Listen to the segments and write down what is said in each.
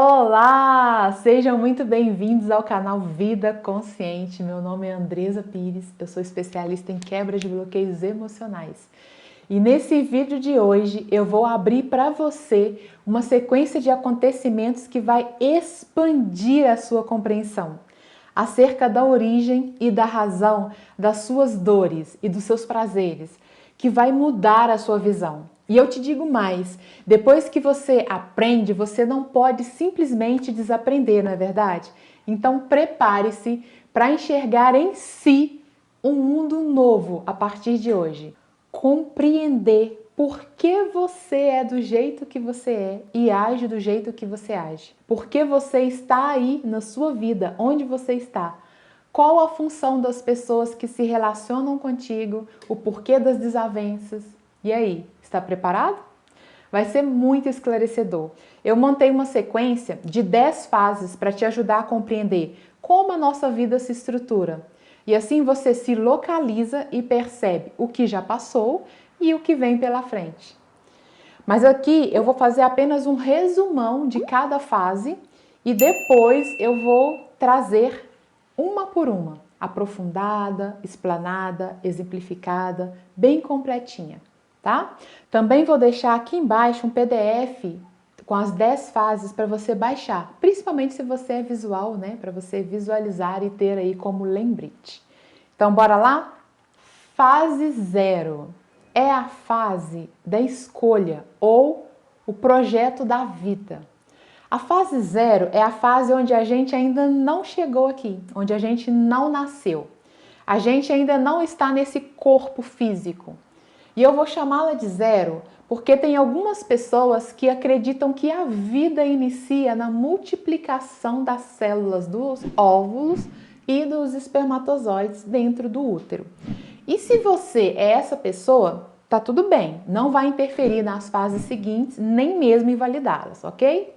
Olá! Sejam muito bem-vindos ao canal Vida Consciente. Meu nome é Andresa Pires, eu sou especialista em quebra de bloqueios emocionais. E nesse vídeo de hoje eu vou abrir para você uma sequência de acontecimentos que vai expandir a sua compreensão acerca da origem e da razão das suas dores e dos seus prazeres, que vai mudar a sua visão. E eu te digo mais, depois que você aprende, você não pode simplesmente desaprender, não é verdade? Então prepare-se para enxergar em si um mundo novo a partir de hoje. Compreender por que você é do jeito que você é e age do jeito que você age. Por que você está aí na sua vida, onde você está. Qual a função das pessoas que se relacionam contigo, o porquê das desavenças. E aí, está preparado? Vai ser muito esclarecedor. Eu montei uma sequência de 10 fases para te ajudar a compreender como a nossa vida se estrutura. E assim você se localiza e percebe o que já passou e o que vem pela frente. Mas aqui eu vou fazer apenas um resumão de cada fase e depois eu vou trazer uma por uma, aprofundada, explanada, exemplificada, bem completinha, tá? Também vou deixar aqui embaixo um PDF com as 10 fases para você baixar, principalmente se você é visual, né? Para você visualizar e ter aí como lembrete. Então, bora lá? Fase 0 é a fase da escolha ou o projeto da vida. A fase 0 é a fase onde a gente ainda não chegou aqui, onde a gente não nasceu. A gente ainda não está nesse corpo físico. E eu vou chamá-la de 0 porque tem algumas pessoas que acreditam que a vida inicia na multiplicação das células dos óvulos e dos espermatozoides dentro do útero. E se você é essa pessoa, tá tudo bem, não vai interferir nas fases seguintes, nem mesmo invalidá-las, ok?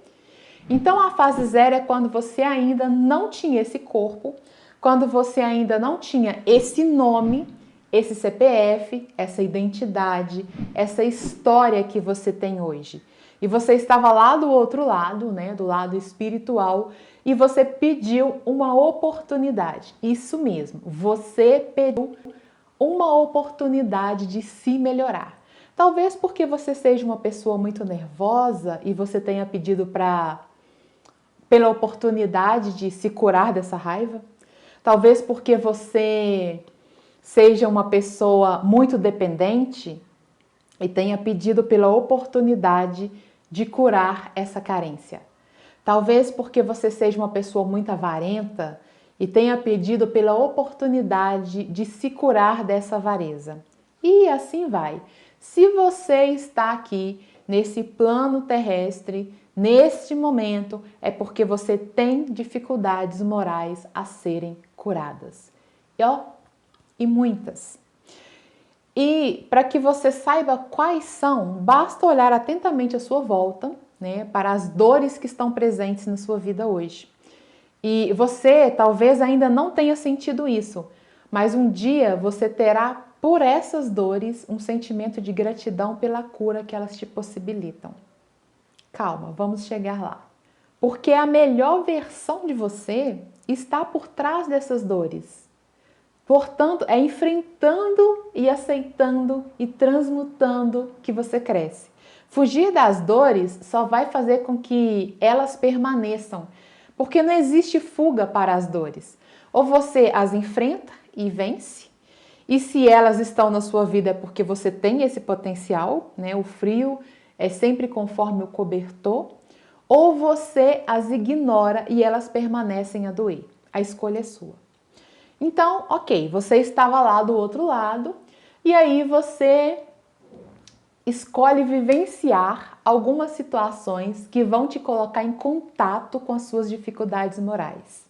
Então a fase 0 é quando você ainda não tinha esse corpo, quando você ainda não tinha esse nome, esse CPF, essa identidade, essa história que você tem hoje. E você estava lá do outro lado, né, do lado espiritual, e você pediu uma oportunidade. Isso mesmo, você pediu uma oportunidade de se melhorar. Talvez porque você seja uma pessoa muito nervosa e você tenha pedido pela oportunidade de se curar dessa raiva. Talvez porque você seja uma pessoa muito dependente e tenha pedido pela oportunidade de curar essa carência. Talvez porque você seja uma pessoa muito avarenta e tenha pedido pela oportunidade de se curar dessa avareza. E assim vai. Se você está aqui nesse plano terrestre, neste momento, é porque você tem dificuldades morais a serem curadas. E muitas. E para que você saiba quais são, basta olhar atentamente à sua volta, né, para as dores que estão presentes na sua vida hoje. E você talvez ainda não tenha sentido isso, mas um dia você terá por essas dores um sentimento de gratidão pela cura que elas te possibilitam. Calma, vamos chegar lá. Porque a melhor versão de você está por trás dessas dores. Portanto, é enfrentando e aceitando e transmutando que você cresce. Fugir das dores só vai fazer com que elas permaneçam, porque não existe fuga para as dores. Ou você as enfrenta e vence, e se elas estão na sua vida é porque você tem esse potencial, né? O frio é sempre conforme o cobertor, ou você as ignora e elas permanecem a doer. A escolha é sua. Então, ok, você estava lá do outro lado e aí você escolhe vivenciar algumas situações que vão te colocar em contato com as suas dificuldades morais.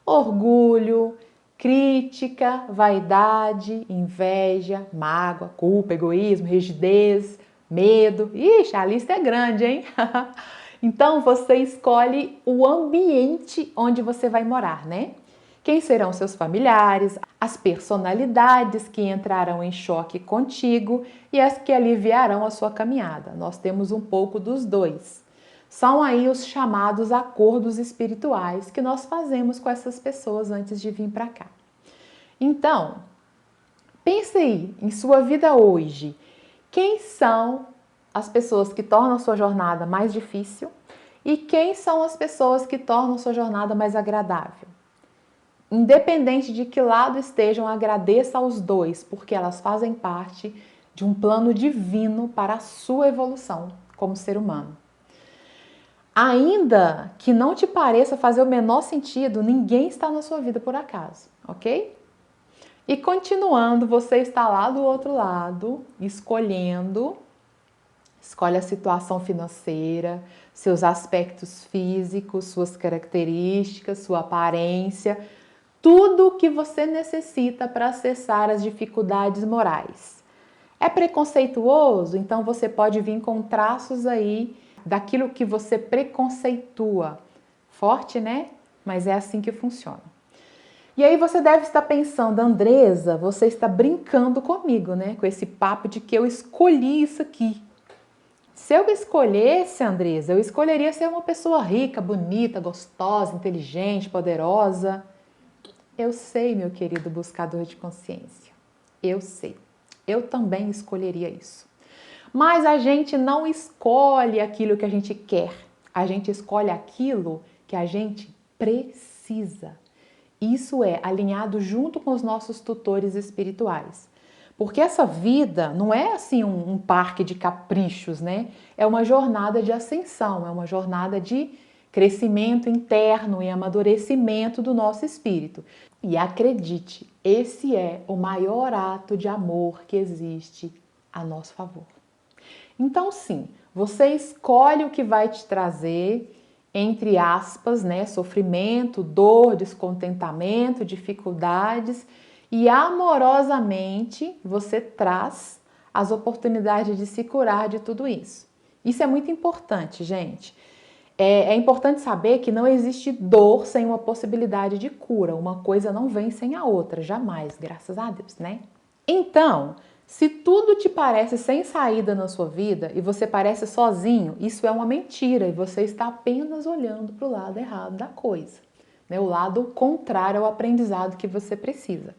Orgulho, crítica, vaidade, inveja, mágoa, culpa, egoísmo, rigidez, medo. Ixi, a lista é grande, hein? Então você escolhe o ambiente onde você vai morar, né? Quem serão seus familiares, as personalidades que entrarão em choque contigo e as que aliviarão a sua caminhada. Nós temos um pouco dos dois. São aí os chamados acordos espirituais que nós fazemos com essas pessoas antes de vir para cá. Então, pense aí em sua vida hoje. Quem são as pessoas que tornam a sua jornada mais difícil e quem são as pessoas que tornam a sua jornada mais agradável? Independente de que lado estejam, agradeça aos dois, porque elas fazem parte de um plano divino para a sua evolução como ser humano. Ainda que não te pareça fazer o menor sentido, ninguém está na sua vida por acaso, ok? E continuando, você está lá do outro lado, escolhe a situação financeira, seus aspectos físicos, suas características, sua aparência, tudo o que você necessita para acessar as dificuldades morais. É preconceituoso? Então você pode vir com traços aí daquilo que você preconceitua. Forte, né? Mas é assim que funciona. E aí você deve estar pensando, Andresa, você está brincando comigo, né? Com esse papo de que eu escolhi isso aqui. Se eu escolhesse, Andresa, eu escolheria ser uma pessoa rica, bonita, gostosa, inteligente, poderosa. Eu sei, meu querido buscador de consciência. Eu sei. Eu também escolheria isso. Mas a gente não escolhe aquilo que a gente quer. A gente escolhe aquilo que a gente precisa. Isso é alinhado junto com os nossos tutores espirituais. Porque essa vida não é assim um parque de caprichos, né? É uma jornada de ascensão, é uma jornada de crescimento interno e amadurecimento do nosso espírito. E acredite, esse é o maior ato de amor que existe a nosso favor. Então, sim, você escolhe o que vai te trazer, entre aspas, né, sofrimento, dor, descontentamento, dificuldades, e amorosamente você traz as oportunidades de se curar de tudo isso. Isso é muito importante, gente. É importante saber que não existe dor sem uma possibilidade de cura. Uma coisa não vem sem a outra, jamais, graças a Deus, né? Então, se tudo te parece sem saída na sua vida e você parece sozinho, isso é uma mentira e você está apenas olhando para o lado errado da coisa, né? O lado contrário ao aprendizado que você precisa.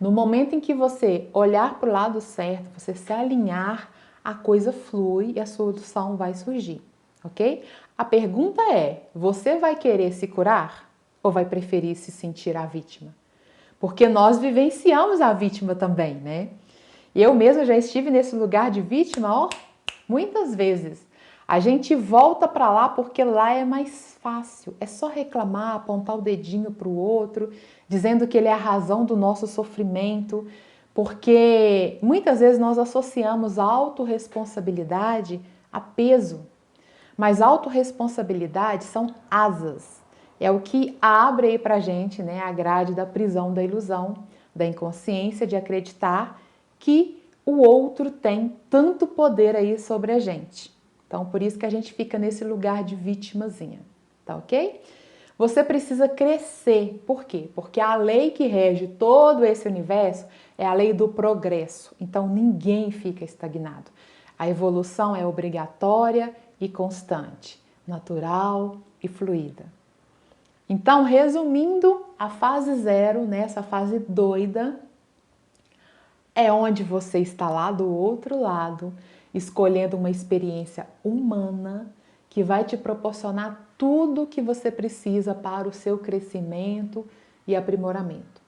No momento em que você olhar para o lado certo, você se alinhar, a coisa flui e a solução vai surgir, ok? A pergunta é, você vai querer se curar ou vai preferir se sentir a vítima? Porque nós vivenciamos a vítima também, né? Eu mesma já estive nesse lugar de vítima, ó, muitas vezes. A gente volta para lá porque lá é mais fácil. É só reclamar, apontar o dedinho para o outro, dizendo que ele é a razão do nosso sofrimento, porque muitas vezes nós associamos a autorresponsabilidade a peso. Mas autorresponsabilidade são asas. É o que abre aí pra gente, né, a grade da prisão da ilusão, da inconsciência de acreditar que o outro tem tanto poder aí sobre a gente. Então, por isso que a gente fica nesse lugar de vitimazinha, tá ok? Você precisa crescer. Por quê? Porque a lei que rege todo esse universo é a lei do progresso. Então, ninguém fica estagnado. A evolução é obrigatória e constante, natural e fluida. Então, resumindo, a fase 0, né, essa fase doida, é onde você está lá do outro lado, escolhendo uma experiência humana que vai te proporcionar tudo o que você precisa para o seu crescimento e aprimoramento.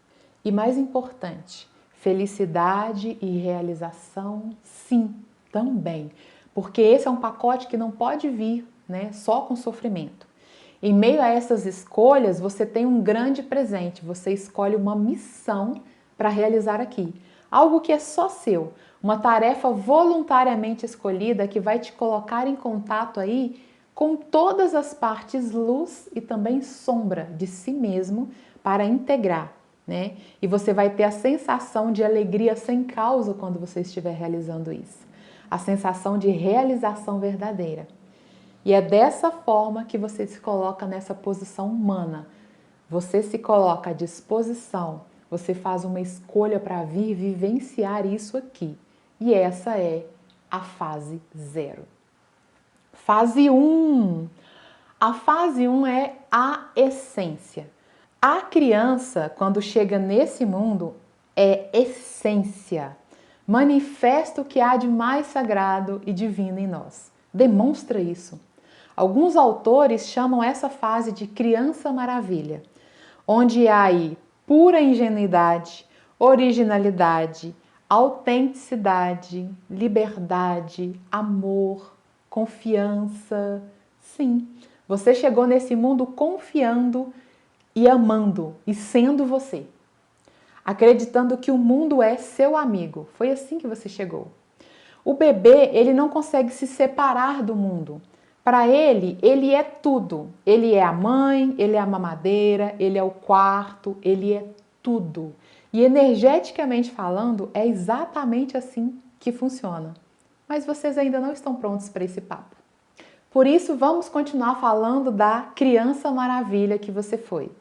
E mais importante, felicidade e realização, sim, também. Porque esse é um pacote que não pode vir, né, só com sofrimento. Em meio a essas escolhas, você tem um grande presente, você escolhe uma missão para realizar aqui. Algo que é só seu, uma tarefa voluntariamente escolhida que vai te colocar em contato aí com todas as partes luz e também sombra de si mesmo para integrar, né? E você vai ter a sensação de alegria sem causa quando você estiver realizando isso. A sensação de realização verdadeira. E é dessa forma que você se coloca nessa posição humana. Você se coloca à disposição, você faz uma escolha para vir vivenciar isso aqui. E essa é a fase 0. Fase 1. A fase 1 é a essência. A criança, quando chega nesse mundo, é essência. Manifesta o que há de mais sagrado e divino em nós. Demonstra isso. Alguns autores chamam essa fase de criança maravilha, onde há aí pura ingenuidade, originalidade, autenticidade, liberdade, amor, confiança. Sim, você chegou nesse mundo confiando e amando e sendo você, acreditando que o mundo é seu amigo. Foi assim que você chegou. O bebê, ele não consegue se separar do mundo. Para ele, ele é tudo. Ele é a mãe, ele é a mamadeira, ele é o quarto, ele é tudo. E energeticamente falando, é exatamente assim que funciona. Mas vocês ainda não estão prontos para esse papo. Por isso, vamos continuar falando da criança maravilha que você foi.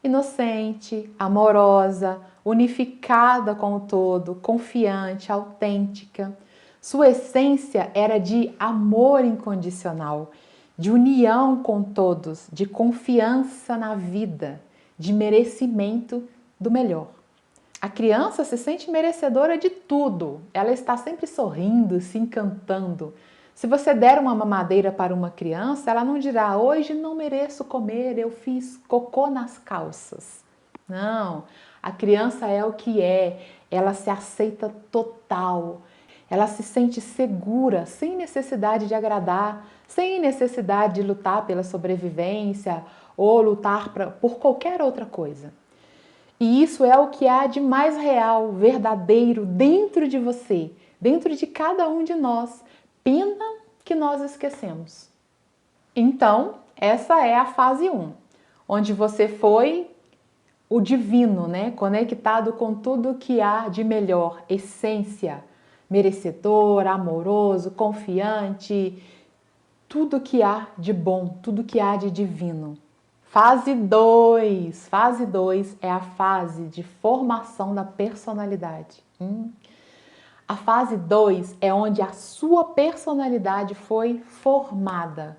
Inocente, amorosa, unificada com o todo, confiante, autêntica. Sua essência era de amor incondicional, de união com todos, de confiança na vida, de merecimento do melhor. A criança se sente merecedora de tudo. Ela está sempre sorrindo, se encantando. Se você der uma mamadeira para uma criança, ela não dirá: hoje não mereço comer, eu fiz cocô nas calças. Não, a criança é o que é, ela se aceita total, ela se sente segura, sem necessidade de agradar, sem necessidade de lutar pela sobrevivência ou lutar por qualquer outra coisa. E isso é o que há de mais real, verdadeiro dentro de você, dentro de cada um de nós. Pena que nós esquecemos. Então, essa é a fase 1, onde você foi o divino, né? Conectado com tudo que há de melhor, essência, merecedor, amoroso, confiante, tudo que há de bom, tudo que há de divino. Fase 2. Fase 2 é a fase de formação da personalidade. A fase 2 é onde a sua personalidade foi formada.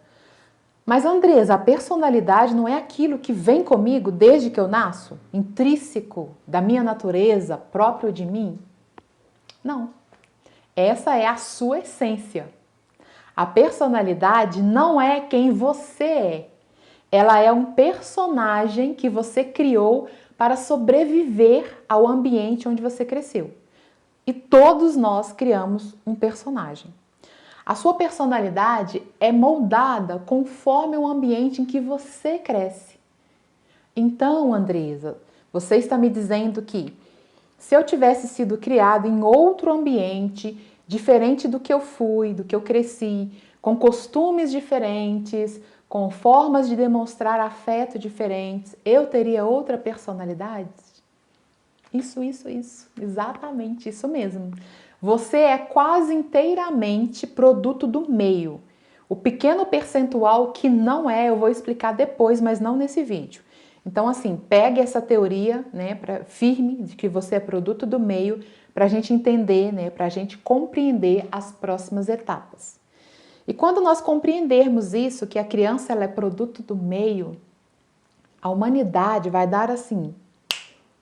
Mas, Andresa, a personalidade não é aquilo que vem comigo desde que eu nasço? Intrínseco da minha natureza, próprio de mim? Não. Essa é a sua essência. A personalidade não é quem você é. Ela é um personagem que você criou para sobreviver ao ambiente onde você cresceu. E todos nós criamos um personagem. A sua personalidade é moldada conforme o ambiente em que você cresce. Então, Andresa, você está me dizendo que se eu tivesse sido criado em outro ambiente, diferente do que eu fui, do que eu cresci, com costumes diferentes, com formas de demonstrar afeto diferentes, eu teria outra personalidade? Isso. Exatamente isso mesmo. Você é quase inteiramente produto do meio. O pequeno percentual que não é, eu vou explicar depois, mas não nesse vídeo. Então, assim, pegue essa teoria, né, firme de que você é produto do meio, para a gente entender, né, para a gente compreender as próximas etapas. E quando nós compreendermos isso, que a criança ela é produto do meio, a humanidade vai dar assim,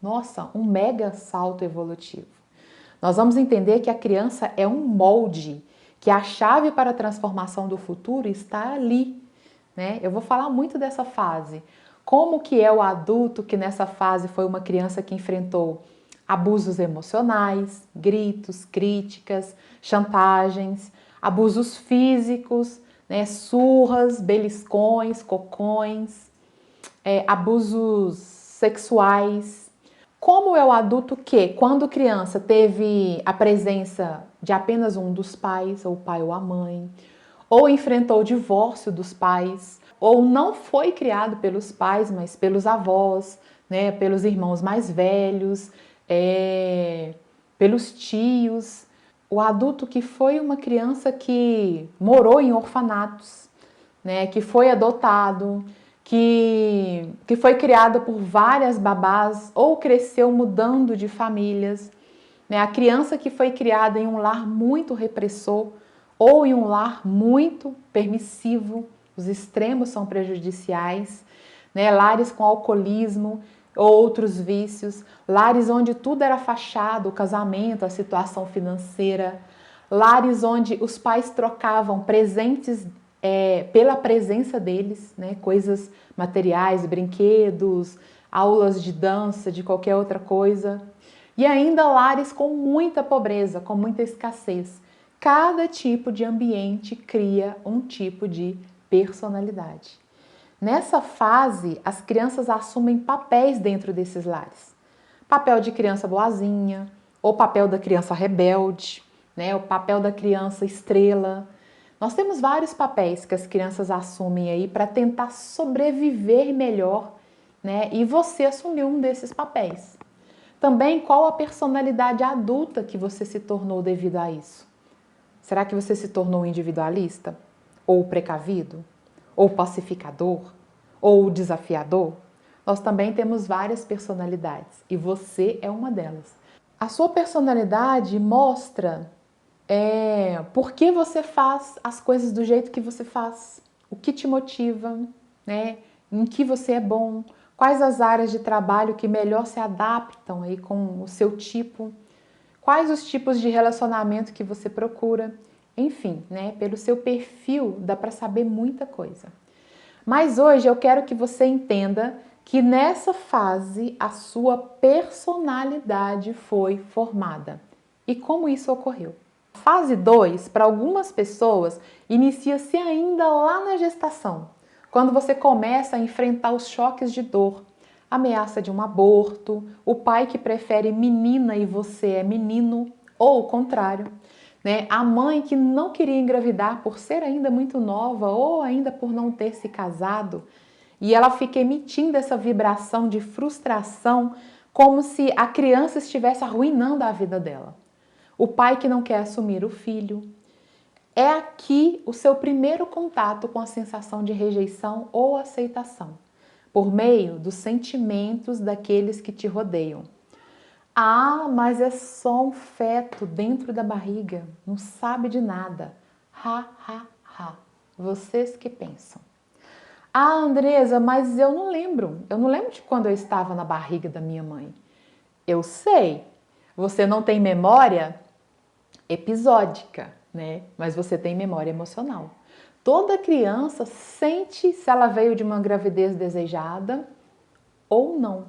nossa, um mega salto evolutivo. Nós vamos entender que a criança é um molde, que a chave para a transformação do futuro está ali, né? Eu vou falar muito dessa fase. Como que é o adulto que nessa fase foi uma criança que enfrentou abusos emocionais, gritos, críticas, chantagens, abusos físicos, né? Surras, beliscões, cocões, abusos sexuais. Como é o adulto que, quando criança, teve a presença de apenas um dos pais, ou o pai ou a mãe, ou enfrentou o divórcio dos pais, ou não foi criado pelos pais, mas pelos avós, né, pelos irmãos mais velhos, pelos tios. O adulto que foi uma criança que morou em orfanatos, né, que foi adotado, que foi criada por várias babás ou cresceu mudando de famílias, né? A criança que foi criada em um lar muito repressor ou em um lar muito permissivo, os extremos são prejudiciais, né? Lares com alcoolismo, outros vícios, lares onde tudo era fachado, o casamento, a situação financeira, lares onde os pais trocavam presentes pela presença deles, né? Coisas materiais, brinquedos, aulas de dança, de qualquer outra coisa. E ainda lares com muita pobreza, com muita escassez. Cada tipo de ambiente cria um tipo de personalidade. Nessa fase, as crianças assumem papéis dentro desses lares. Papel de criança boazinha, ou papel da criança rebelde, né? O papel da criança estrela. Nós temos vários papéis que as crianças assumem aí para tentar sobreviver melhor, né? E você assumiu um desses papéis. Também qual a personalidade adulta que você se tornou devido a isso? Será que você se tornou individualista? Ou precavido? Ou pacificador? Ou desafiador? Nós também temos várias personalidades e você é uma delas. A sua personalidade mostra por que você faz as coisas do jeito que você faz, o que te motiva, né? Em que você é bom, quais as áreas de trabalho que melhor se adaptam aí com o seu tipo, quais os tipos de relacionamento que você procura, enfim, né? Pelo seu perfil dá para saber muita coisa. Mas hoje eu quero que você entenda que nessa fase a sua personalidade foi formada. E como isso ocorreu? Fase 2, para algumas pessoas, inicia-se ainda lá na gestação, quando você começa a enfrentar os choques de dor, ameaça de um aborto, o pai que prefere menina e você é menino, ou o contrário, né? A mãe que não queria engravidar por ser ainda muito nova ou ainda por não ter se casado, e ela fica emitindo essa vibração de frustração como se a criança estivesse arruinando a vida dela. O pai que não quer assumir o filho. É aqui o seu primeiro contato com a sensação de rejeição ou aceitação, por meio dos sentimentos daqueles que te rodeiam. Ah, mas é só um feto dentro da barriga, não sabe de nada. Ha, ha, ha. Vocês que pensam. Ah, Andresa, mas eu não lembro. Eu não lembro de quando eu estava na barriga da minha mãe. Eu sei. Você não tem memória episódica, né? Mas você tem memória emocional. Toda criança sente se ela veio de uma gravidez desejada ou não.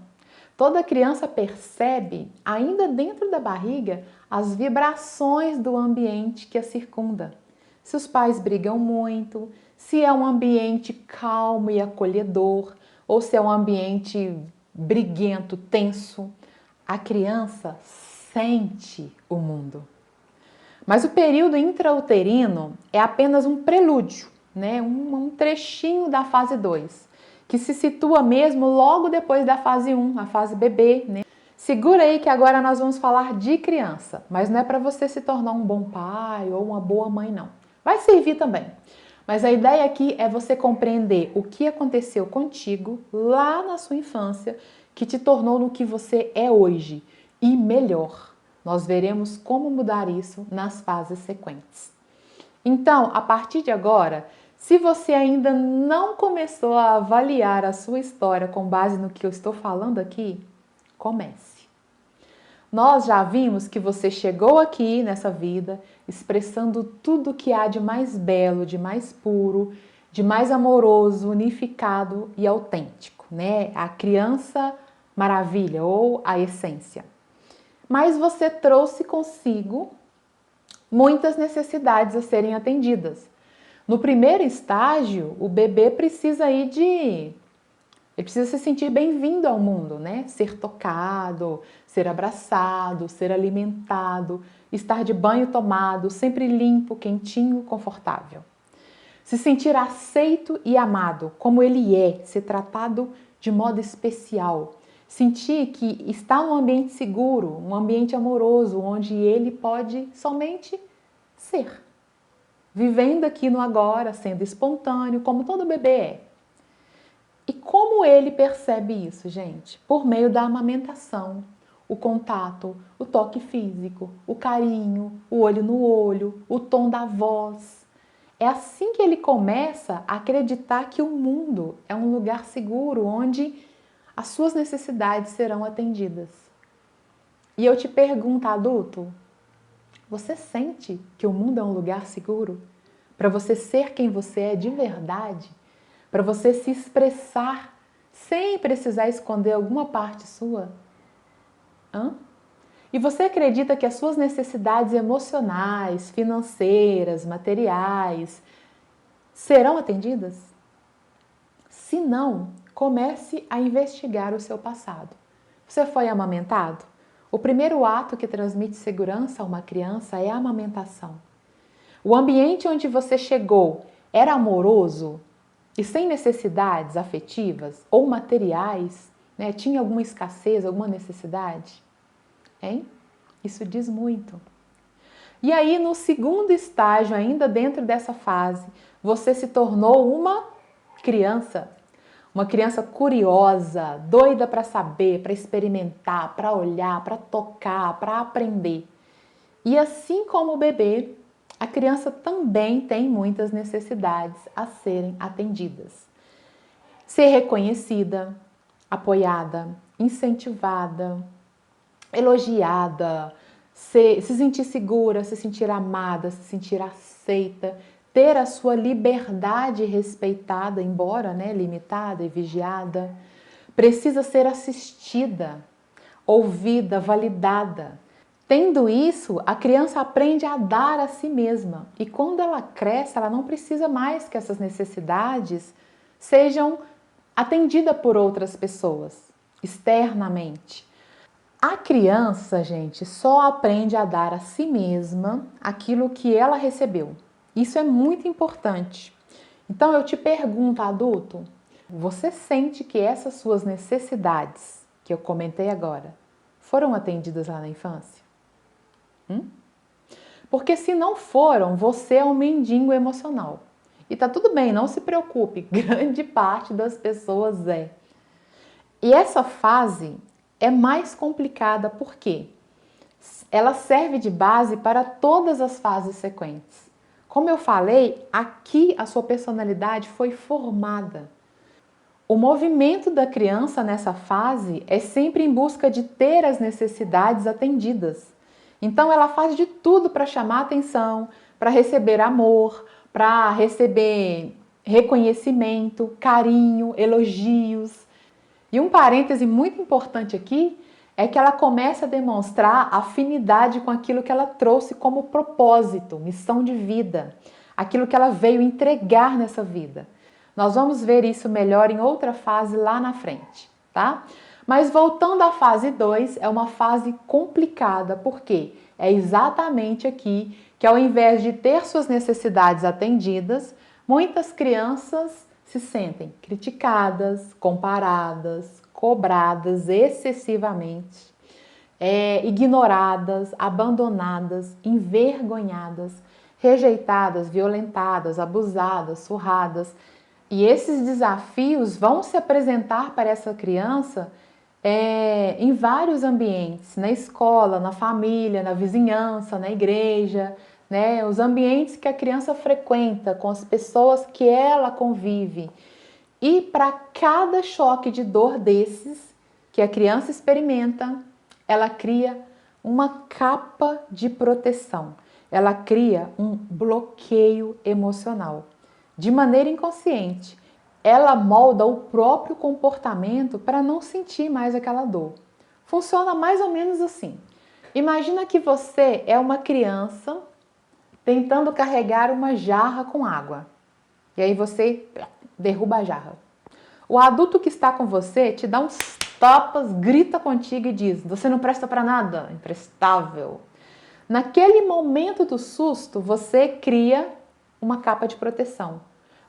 Toda criança percebe, ainda dentro da barriga, as vibrações do ambiente que a circunda. Se os pais brigam muito, se é um ambiente calmo e acolhedor, ou se é um ambiente briguento, tenso, a criança sente o mundo. Mas o período intrauterino é apenas um prelúdio, né? Um trechinho da fase 2, que se situa mesmo logo depois da fase 1, a fase bebê, né? Segura aí que agora nós vamos falar de criança, mas não é para você se tornar um bom pai ou uma boa mãe, não. Vai servir também. Mas a ideia aqui é você compreender o que aconteceu contigo lá na sua infância que te tornou no que você é hoje e melhor. Nós veremos como mudar isso nas fases sequentes. Então, a partir de agora, se você ainda não começou a avaliar a sua história com base no que eu estou falando aqui, comece. Nós já vimos que você chegou aqui nessa vida expressando tudo que há de mais belo, de mais puro, de mais amoroso, unificado e autêntico, né? A criança maravilha ou a essência. Mas você trouxe consigo muitas necessidades a serem atendidas. No primeiro estágio, o bebê precisa ele precisa se sentir bem-vindo ao mundo, né? Ser tocado, ser abraçado, ser alimentado, estar de banho tomado, sempre limpo, quentinho, confortável. Se sentir aceito e amado, como ele é, ser tratado de modo especial. Sentir que está num ambiente seguro, um ambiente amoroso, onde ele pode somente ser. Vivendo aqui no agora, sendo espontâneo, como todo bebê é. E como ele percebe isso, gente? Por meio da amamentação. o contato, o toque físico, o carinho, o olho no olho, o tom da voz. É assim que ele começa a acreditar que o mundo é um lugar seguro, onde as suas necessidades serão atendidas. E eu te pergunto, adulto, você sente que o mundo é um lugar seguro? Para você ser quem você é de verdade? Para você se expressar sem precisar esconder alguma parte sua? Hã? E você acredita que as suas necessidades emocionais, financeiras, materiais serão atendidas? Se não, comece a investigar o seu passado. Você foi amamentado? O primeiro ato que transmite segurança a uma criança é a amamentação. O ambiente onde você chegou era amoroso e sem necessidades afetivas ou materiais? Né? Tinha alguma escassez, alguma necessidade? Hein? Isso diz muito. E aí, no segundo estágio, ainda dentro dessa fase, você se tornou uma criança. Uma criança curiosa, doida para saber, para experimentar, para olhar, para tocar, para aprender. E assim como o bebê, a criança também tem muitas necessidades a serem atendidas. Ser reconhecida, apoiada, incentivada, elogiada, se sentir segura, se sentir amada, se sentir aceita, ter a sua liberdade respeitada, embora limitada e vigiada. Precisa ser assistida, ouvida, validada. Tendo isso, a criança aprende a dar a si mesma. E quando ela cresce, ela não precisa mais que essas necessidades sejam atendidas por outras pessoas, externamente. A criança, gente, só aprende a dar a si mesma aquilo que ela recebeu. Isso é muito importante. Então eu te pergunto, adulto, você sente que essas suas necessidades, que eu comentei agora, foram atendidas lá na infância? Porque se não foram, você é um mendigo emocional. E tá tudo bem, não se preocupe, grande parte das pessoas é. E essa fase é mais complicada porque ela serve de base para todas as fases sequentes. Como eu falei, aqui a sua personalidade foi formada. O movimento da criança nessa fase é sempre em busca de ter as necessidades atendidas. Então ela faz de tudo para chamar atenção, para receber amor, para receber reconhecimento, carinho, elogios. E um parêntese muito importante aqui é que ela começa a demonstrar afinidade com aquilo que ela trouxe como propósito, missão de vida, aquilo que ela veio entregar nessa vida. Nós vamos ver isso melhor em outra fase lá na frente, tá? Mas voltando à fase 2, é uma fase complicada, porque é exatamente aqui que, ao invés de ter suas necessidades atendidas, muitas crianças se sentem criticadas, comparadas, cobradas excessivamente, ignoradas, abandonadas, envergonhadas, rejeitadas, violentadas, abusadas, surradas. E esses desafios vão se apresentar para essa criança em vários ambientes, na escola, na família, na vizinhança, na igreja, né? Os ambientes que a criança frequenta, com as pessoas que ela convive. E para cada choque de dor desses que a criança experimenta, ela cria uma capa de proteção. Ela cria um bloqueio emocional. De maneira inconsciente, ela molda o próprio comportamento para não sentir mais aquela dor. Funciona mais ou menos assim. Imagina que você é uma criança tentando carregar uma jarra com água. E aí você derruba a jarra. O adulto que está com você te dá uns tapas, grita contigo e diz: você não presta para nada, imprestável. Naquele momento do susto, você cria uma capa de proteção.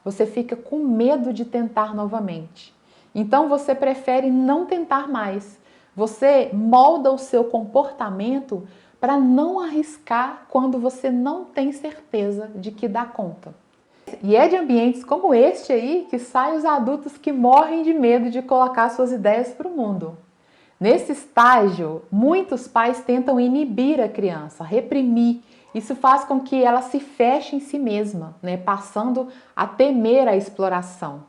Você fica com medo de tentar novamente. Então você prefere não tentar mais. Você molda o seu comportamento para não arriscar quando você não tem certeza de que dá conta. E é de ambientes como este aí que saem os adultos que morrem de medo de colocar suas ideias para o mundo. Nesse estágio, muitos pais tentam inibir a criança, reprimir. Isso faz com que ela se feche em si mesma, né? Passando a temer a exploração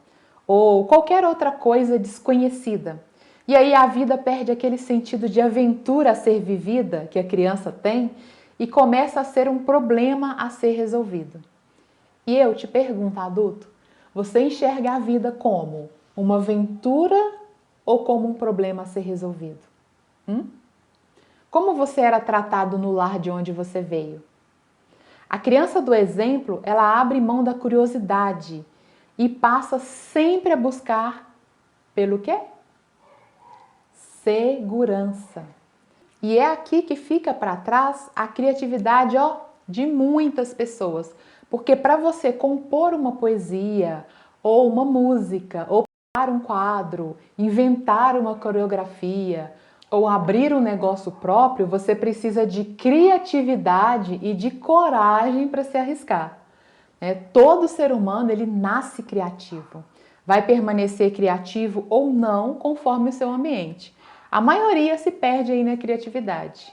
ou qualquer outra coisa desconhecida. E aí a vida perde aquele sentido de aventura a ser vivida que a criança tem e começa a ser um problema a ser resolvido. E eu te pergunto, adulto, você enxerga a vida como uma aventura ou como um problema a ser resolvido? Como você era tratado no lar de onde você veio? A criança do exemplo, ela abre mão da curiosidade e passa sempre a buscar pelo quê? Segurança. E é aqui que fica para trás a criatividade, de muitas pessoas. Porque para você compor uma poesia, ou uma música, ou pintar um quadro, inventar uma coreografia, ou abrir um negócio próprio, você precisa de criatividade e de coragem para se arriscar. Todo ser humano, ele nasce criativo. Vai permanecer criativo ou não, conforme o seu ambiente. A maioria se perde aí na criatividade.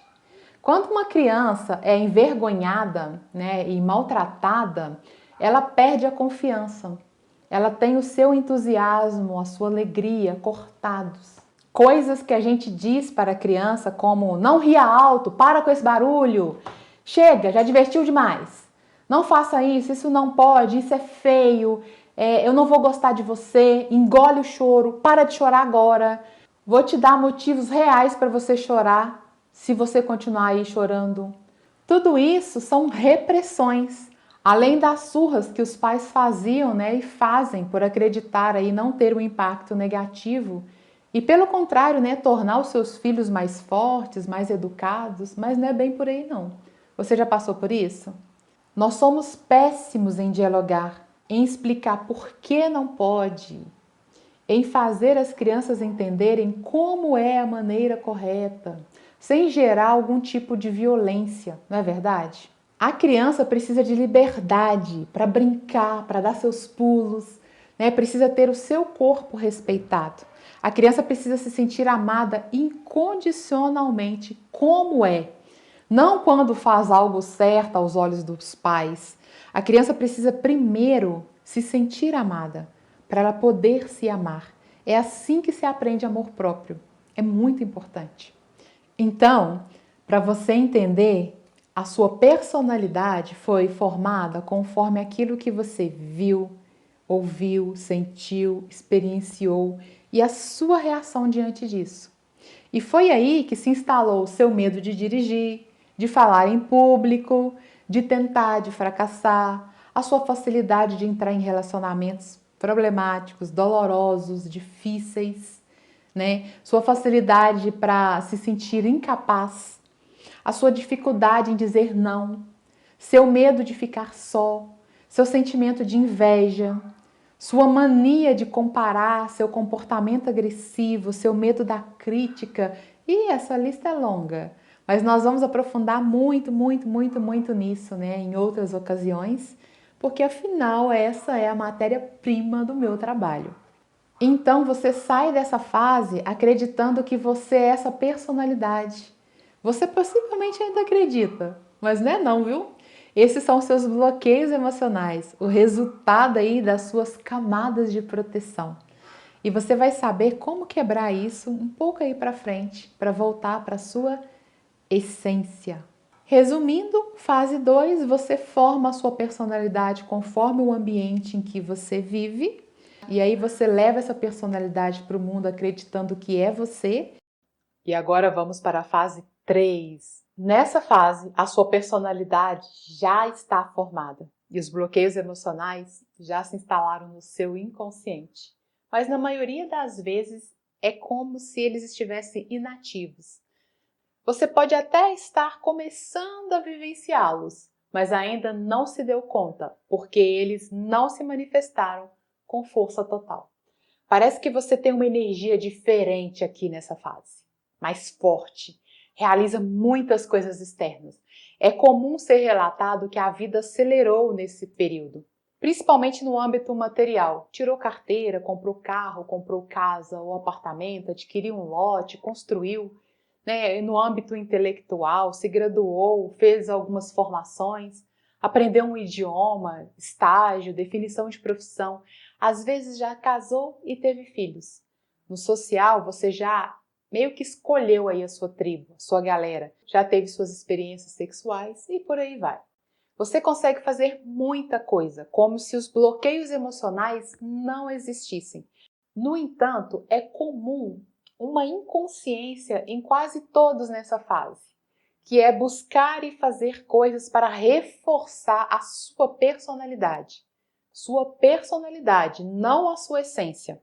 Quando uma criança é envergonhada, e maltratada, ela perde a confiança. Ela tem o seu entusiasmo, a sua alegria cortados. Coisas que a gente diz para a criança como não ria alto, para com esse barulho, chega, já divertiu demais. Não faça isso não pode, isso é feio, eu não vou gostar de você, engole o choro, para de chorar agora. Vou te dar motivos reais para você chorar, se você continuar aí chorando. Tudo isso são repressões, além das surras que os pais faziam, e fazem por acreditar aí não ter um impacto negativo e, pelo contrário, tornar os seus filhos mais fortes, mais educados, mas não é bem por aí não. Você já passou por isso? Nós somos péssimos em dialogar, em explicar por que não pode, em fazer as crianças entenderem como é a maneira correta, sem gerar algum tipo de violência, não é verdade? A criança precisa de liberdade para brincar, para dar seus pulos, precisa ter o seu corpo respeitado. A criança precisa se sentir amada incondicionalmente, como é. Não quando faz algo certo aos olhos dos pais. A criança precisa primeiro se sentir amada, para ela poder se amar. É assim que se aprende amor próprio. É muito importante. Então, para você entender, a sua personalidade foi formada conforme aquilo que você viu, ouviu, sentiu, experienciou e a sua reação diante disso. E foi aí que se instalou o seu medo de dirigir, de falar em público, de tentar, de fracassar, a sua facilidade de entrar em relacionamentos problemáticos, dolorosos, difíceis, Sua facilidade para se sentir incapaz, a sua dificuldade em dizer não, seu medo de ficar só, seu sentimento de inveja, sua mania de comparar, seu comportamento agressivo, seu medo da crítica, e essa lista é longa. Mas nós vamos aprofundar muito, muito, muito, muito nisso, em outras ocasiões, porque afinal essa é a matéria-prima do meu trabalho. Então você sai dessa fase acreditando que você é essa personalidade. Você possivelmente ainda acredita, mas não é não, viu? Esses são os seus bloqueios emocionais, o resultado aí das suas camadas de proteção. E você vai saber como quebrar isso um pouco aí para frente, para voltar para a sua essência. Resumindo, fase 2, você forma a sua personalidade conforme o ambiente em que você vive. E aí você leva essa personalidade para o mundo acreditando que é você. E agora vamos para a fase 3. Nessa fase, a sua personalidade já está formada e os bloqueios emocionais já se instalaram no seu inconsciente. Mas na maioria das vezes é como se eles estivessem inativos. Você pode até estar começando a vivenciá-los, mas ainda não se deu conta, porque eles não se manifestaram com força total. Parece que você tem uma energia diferente aqui nessa fase, mais forte, realiza muitas coisas externas. É comum ser relatado que a vida acelerou nesse período. principalmente no âmbito material. Tirou carteira, comprou carro, comprou casa ou apartamento, adquiriu um lote, construiu, né? No âmbito intelectual, se graduou, fez algumas formações, aprendeu um idioma, estágio, definição de profissão. Às vezes já casou e teve filhos. No social, você já meio que escolheu aí a sua tribo, a sua galera, já teve suas experiências sexuais e por aí vai. Você consegue fazer muita coisa, como se os bloqueios emocionais não existissem. No entanto, é comum uma inconsciência em quase todos nessa fase, que é buscar e fazer coisas para reforçar a sua personalidade. Sua personalidade, não a sua essência.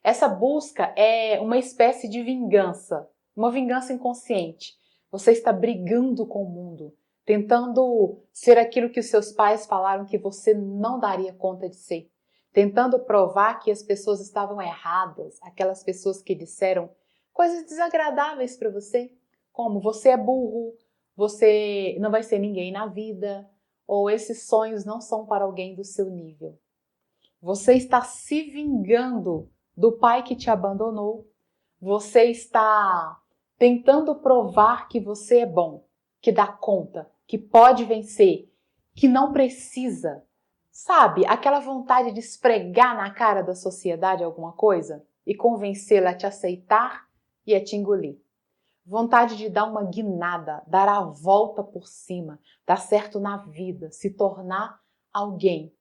Essa busca é uma espécie de vingança, uma vingança inconsciente. Você está brigando com o mundo, tentando ser aquilo que os seus pais falaram que você não daria conta de ser, tentando provar que as pessoas estavam erradas, aquelas pessoas que disseram coisas desagradáveis para você, como você é burro, você não vai ser ninguém na vida, ou esses sonhos não são para alguém do seu nível. Você está se vingando do pai que te abandonou, você está tentando provar que você é bom, que dá conta, que pode vencer, que não precisa. Sabe, aquela vontade de esfregar na cara da sociedade alguma coisa e convencê-la a te aceitar e a te engolir. Vontade de dar uma guinada, dar a volta por cima, dar certo na vida, se tornar alguém.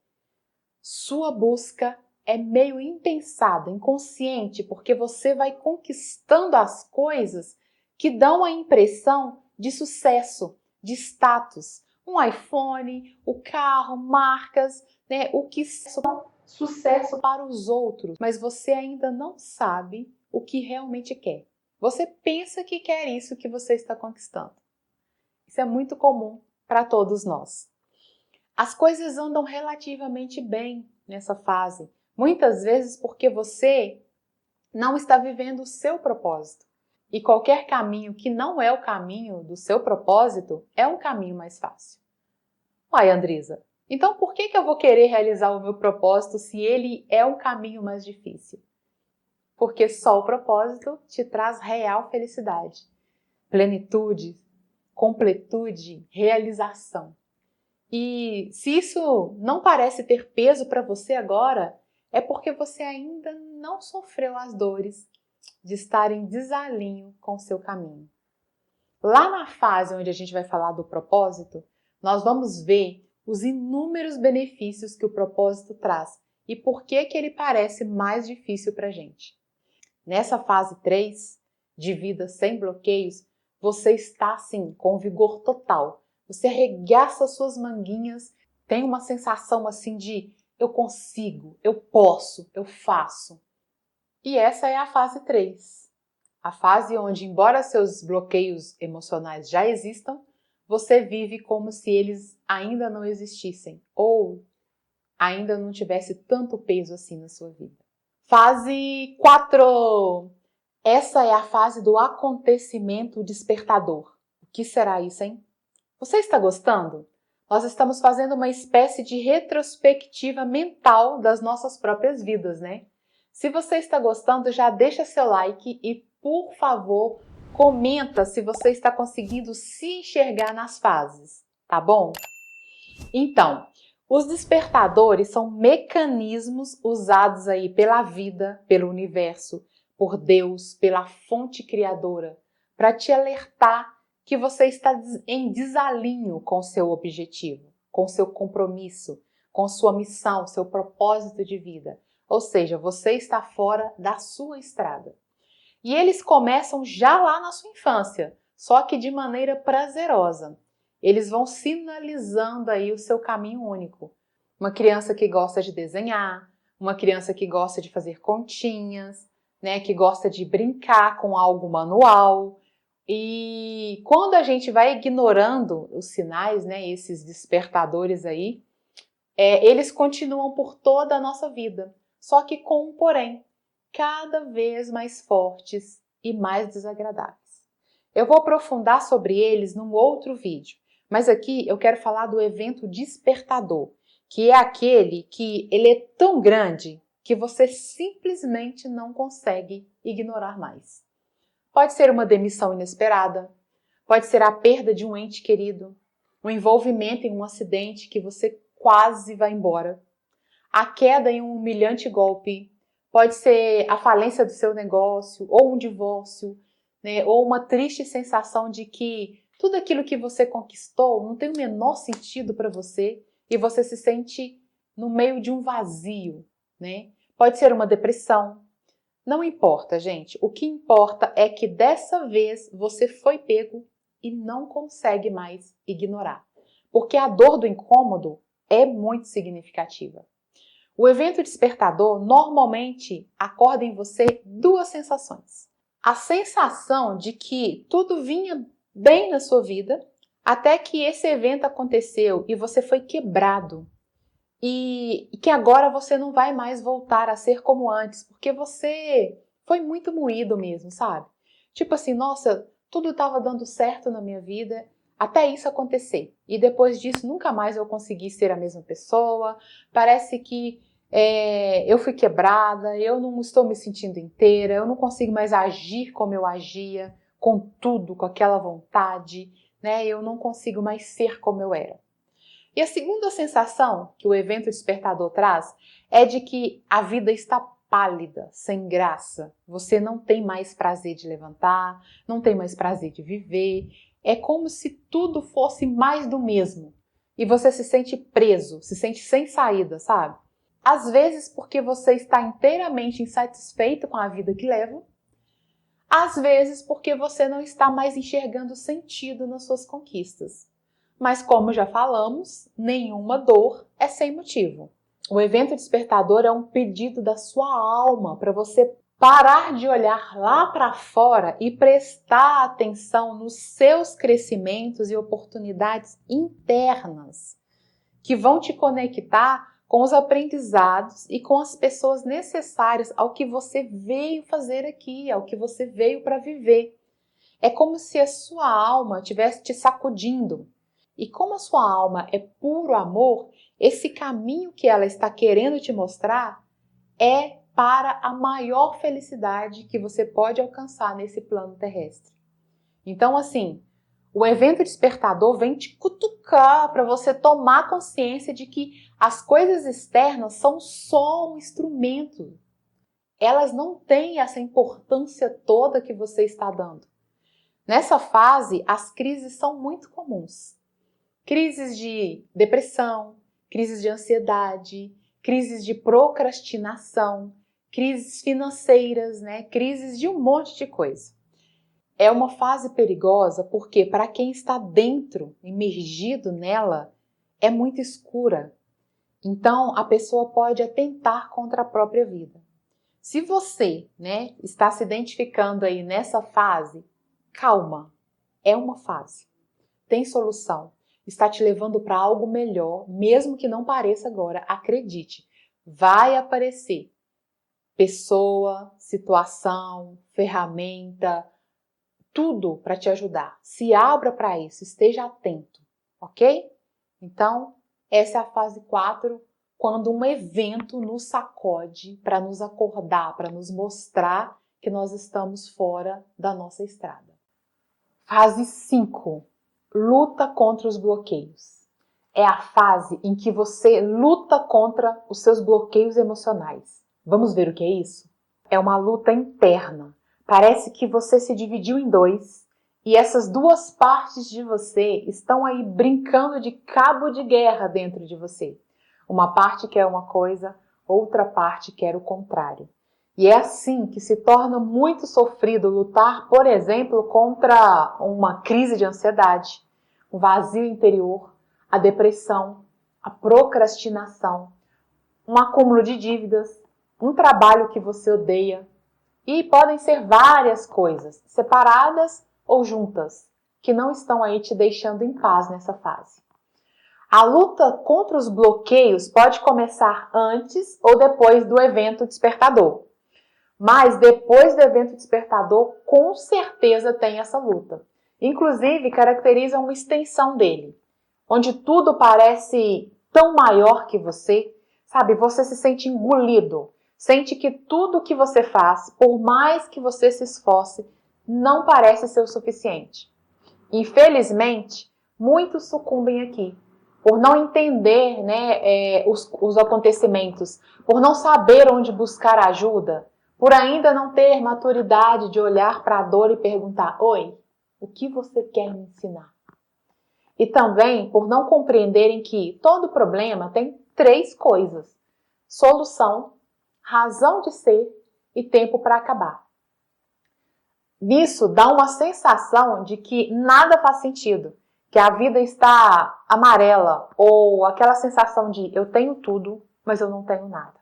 Sua busca é meio impensada, inconsciente, porque você vai conquistando as coisas que dão a impressão de sucesso, de status. Um iPhone, o carro, marcas, né? O que são sucesso para os outros, mas você ainda não sabe o que realmente quer. Você pensa que quer isso que você está conquistando. Isso é muito comum para todos nós. As coisas andam relativamente bem nessa fase, muitas vezes porque você não está vivendo o seu propósito. E qualquer caminho que não é o caminho do seu propósito é um caminho mais fácil. Uai, Andresa, então por que eu vou querer realizar o meu propósito se ele é um caminho mais difícil? Porque só o propósito te traz real felicidade, plenitude, completude, realização. E se isso não parece ter peso para você agora, é porque você ainda não sofreu as dores de estar em desalinho com o seu caminho. Lá na fase onde a gente vai falar do propósito, nós vamos ver os inúmeros benefícios que o propósito traz e por que ele parece mais difícil para a gente. Nessa fase 3, de vida sem bloqueios, você está assim, com vigor total. Você arregaça suas manguinhas, tem uma sensação assim de eu consigo, eu posso, eu faço. E essa é a fase 3. A fase onde, embora seus bloqueios emocionais já existam, você vive como se eles ainda não existissem ou ainda não tivesse tanto peso assim na sua vida. Fase 4. Essa é a fase do acontecimento despertador. O que será isso, hein? Você está gostando? Nós estamos fazendo uma espécie de retrospectiva mental das nossas próprias vidas, né? Se você está gostando, já deixa seu like e, por favor, comenta se você está conseguindo se enxergar nas fases, tá bom? Então, os despertadores são mecanismos usados aí pela vida, pelo universo, por Deus, pela fonte criadora, para te alertar que você está em desalinho com seu objetivo, com seu compromisso, com sua missão, seu propósito de vida. Ou seja, você está fora da sua estrada. E eles começam já lá na sua infância, só que de maneira prazerosa. Eles vão sinalizando aí o seu caminho único. Uma criança que gosta de desenhar, uma criança que gosta de fazer continhas, né, que gosta de brincar com algo manual. E quando a gente vai ignorando os sinais, né, esses despertadores aí, eles continuam por toda a nossa vida, só que com um porém, cada vez mais fortes e mais desagradáveis. Eu vou aprofundar sobre eles num outro vídeo, mas aqui eu quero falar do evento despertador, que é aquele que ele é tão grande que você simplesmente não consegue ignorar mais. Pode ser uma demissão inesperada, pode ser a perda de um ente querido, um envolvimento em um acidente que você quase vai embora, a queda em um humilhante golpe, pode ser a falência do seu negócio, ou um divórcio, né? Ou uma triste sensação de que tudo aquilo que você conquistou não tem o menor sentido para você e você se sente no meio de um vazio, né? Pode ser uma depressão. Não importa, gente. O que importa é que dessa vez você foi pego e não consegue mais ignorar. Porque a dor do incômodo é muito significativa. O evento despertador normalmente acorda em você duas sensações. A sensação de que tudo vinha bem na sua vida, até que esse evento aconteceu e você foi quebrado. E que agora você não vai mais voltar a ser como antes, porque você foi muito moído mesmo, sabe? Tipo assim, nossa, tudo estava dando certo na minha vida, até isso acontecer. E depois disso, nunca mais eu consegui ser a mesma pessoa, parece que eu fui quebrada, eu não estou me sentindo inteira, eu não consigo mais agir como eu agia, com tudo, com aquela vontade, né? Eu não consigo mais ser como eu era. E a segunda sensação que o evento despertador traz é de que a vida está pálida, sem graça. Você não tem mais prazer de levantar, não tem mais prazer de viver. É como se tudo fosse mais do mesmo. E você se sente preso, se sente sem saída, sabe? Às vezes porque você está inteiramente insatisfeito com a vida que leva. Às vezes porque você não está mais enxergando sentido nas suas conquistas. Mas como já falamos, nenhuma dor é sem motivo. O evento despertador é um pedido da sua alma para você parar de olhar lá para fora e prestar atenção nos seus crescimentos e oportunidades internas, que vão te conectar com os aprendizados e com as pessoas necessárias ao que você veio fazer aqui, ao que você veio para viver. É como se a sua alma estivesse te sacudindo. E como a sua alma é puro amor, esse caminho que ela está querendo te mostrar é para a maior felicidade que você pode alcançar nesse plano terrestre. Então, assim, o evento despertador vem te cutucar para você tomar consciência de que as coisas externas são só um instrumento. Elas não têm essa importância toda que você está dando. Nessa fase, as crises são muito comuns. Crises de depressão, crises de ansiedade, crises de procrastinação, crises financeiras, né? Crises de um monte de coisa. É uma fase perigosa porque para quem está dentro, imergido nela, é muito escura. Então a pessoa pode atentar contra a própria vida. Se você, né, está se identificando aí nessa fase, calma, é uma fase. Tem solução. Está te levando para algo melhor, mesmo que não pareça agora, acredite, vai aparecer pessoa, situação, ferramenta, tudo para te ajudar. Se abra para isso, esteja atento, ok? Então, essa é a fase 4, quando um evento nos sacode para nos acordar, para nos mostrar que nós estamos fora da nossa estrada. Fase 5. Luta contra os bloqueios. É a fase em que você luta contra os seus bloqueios emocionais. Vamos ver o que é isso? É uma luta interna. Parece que você se dividiu em dois e essas duas partes de você estão aí brincando de cabo de guerra dentro de você. Uma parte quer uma coisa, outra parte quer o contrário. E é assim que se torna muito sofrido lutar, por exemplo, contra uma crise de ansiedade, um vazio interior, a depressão, a procrastinação, um acúmulo de dívidas, um trabalho que você odeia. E podem ser várias coisas, separadas ou juntas, que não estão aí te deixando em paz nessa fase. A luta contra os bloqueios pode começar antes ou depois do evento despertador. Mas depois do evento despertador, com certeza tem essa luta. Inclusive, caracteriza uma extensão dele, onde tudo parece tão maior que você, sabe? Você se sente engolido, sente que tudo que você faz, por mais que você se esforce, não parece ser o suficiente. Infelizmente, muitos sucumbem aqui, por não entender, né, os acontecimentos, por não saber onde buscar ajuda, por ainda não ter maturidade de olhar para a dor e perguntar: oi, o que você quer me ensinar? E também por não compreenderem que todo problema tem 3 coisas: solução, razão de ser e tempo para acabar. Nisso dá uma sensação de que nada faz sentido, que a vida está amarela, ou aquela sensação de eu tenho tudo, mas eu não tenho nada.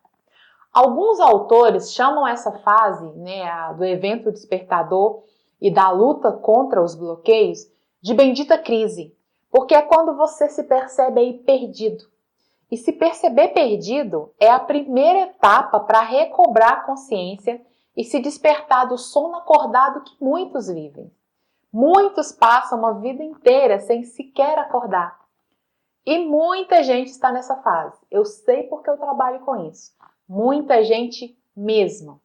Alguns autores chamam essa fase, né, do evento despertador e da luta contra os bloqueios, de bendita crise, porque é quando você se percebe aí perdido. E se perceber perdido é a primeira etapa para recobrar a consciência e se despertar do sono acordado que muitos vivem. Muitos passam uma vida inteira sem sequer acordar. E muita gente está nessa fase. Eu sei porque eu trabalho com isso. Muita gente mesmo.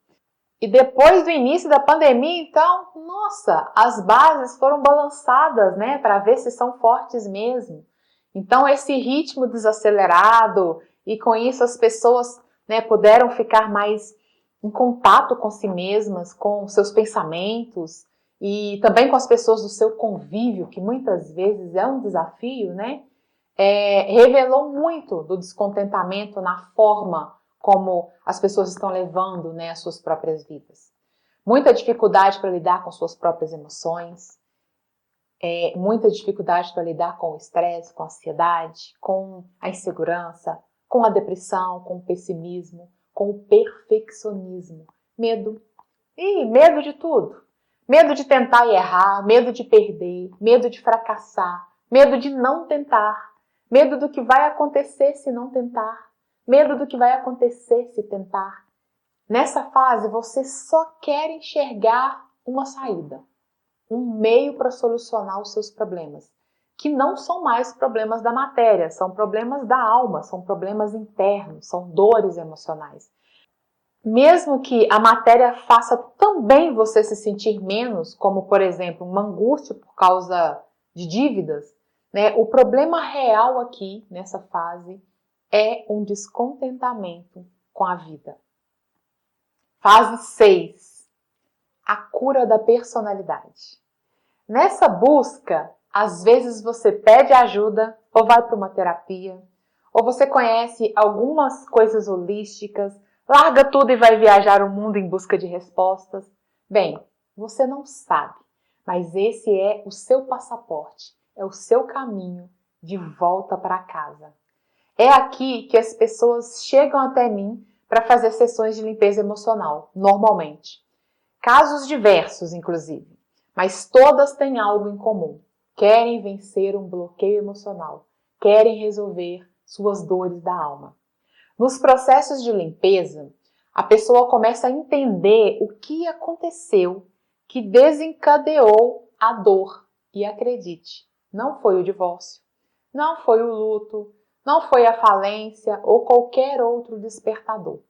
E depois do início da pandemia, então, nossa, as bases foram balançadas, né, para ver se são fortes mesmo. Então, esse ritmo desacelerado e com isso as pessoas, né, puderam ficar mais em contato com si mesmas, com seus pensamentos e também com as pessoas do seu convívio, que muitas vezes é um desafio, né? Revelou muito do descontentamento na forma como as pessoas estão levando, né, as suas próprias vidas. Muita dificuldade para lidar com suas próprias emoções, muita dificuldade para lidar com o estresse, com a ansiedade, com a insegurança, com a depressão, com o pessimismo, com o perfeccionismo, medo. E medo de tudo. Medo de tentar e errar, medo de perder, medo de fracassar, medo de não tentar, medo do que vai acontecer se não tentar, medo do que vai acontecer se tentar. Nessa fase, você só quer enxergar uma saída, um meio para solucionar os seus problemas, que não são mais problemas da matéria, são problemas da alma, são problemas internos, são dores emocionais. Mesmo que a matéria faça também você se sentir menos, como por exemplo uma angústia por causa de dívidas, né? O problema real aqui nessa fase é um descontentamento com a vida. Fase 6. A cura da personalidade. Nessa busca, às vezes você pede ajuda ou vai para uma terapia, ou você conhece algumas coisas holísticas, larga tudo e vai viajar o mundo em busca de respostas. Bem, você não sabe, mas esse é o seu passaporte, é o seu caminho de volta para casa. É aqui que as pessoas chegam até mim para fazer sessões de limpeza emocional, normalmente. Casos diversos, inclusive, mas todas têm algo em comum. Querem vencer um bloqueio emocional, querem resolver suas dores da alma. Nos processos de limpeza, a pessoa começa a entender o que aconteceu que desencadeou a dor. E acredite, não foi o divórcio, não foi o luto, não foi a falência ou qualquer outro despertador.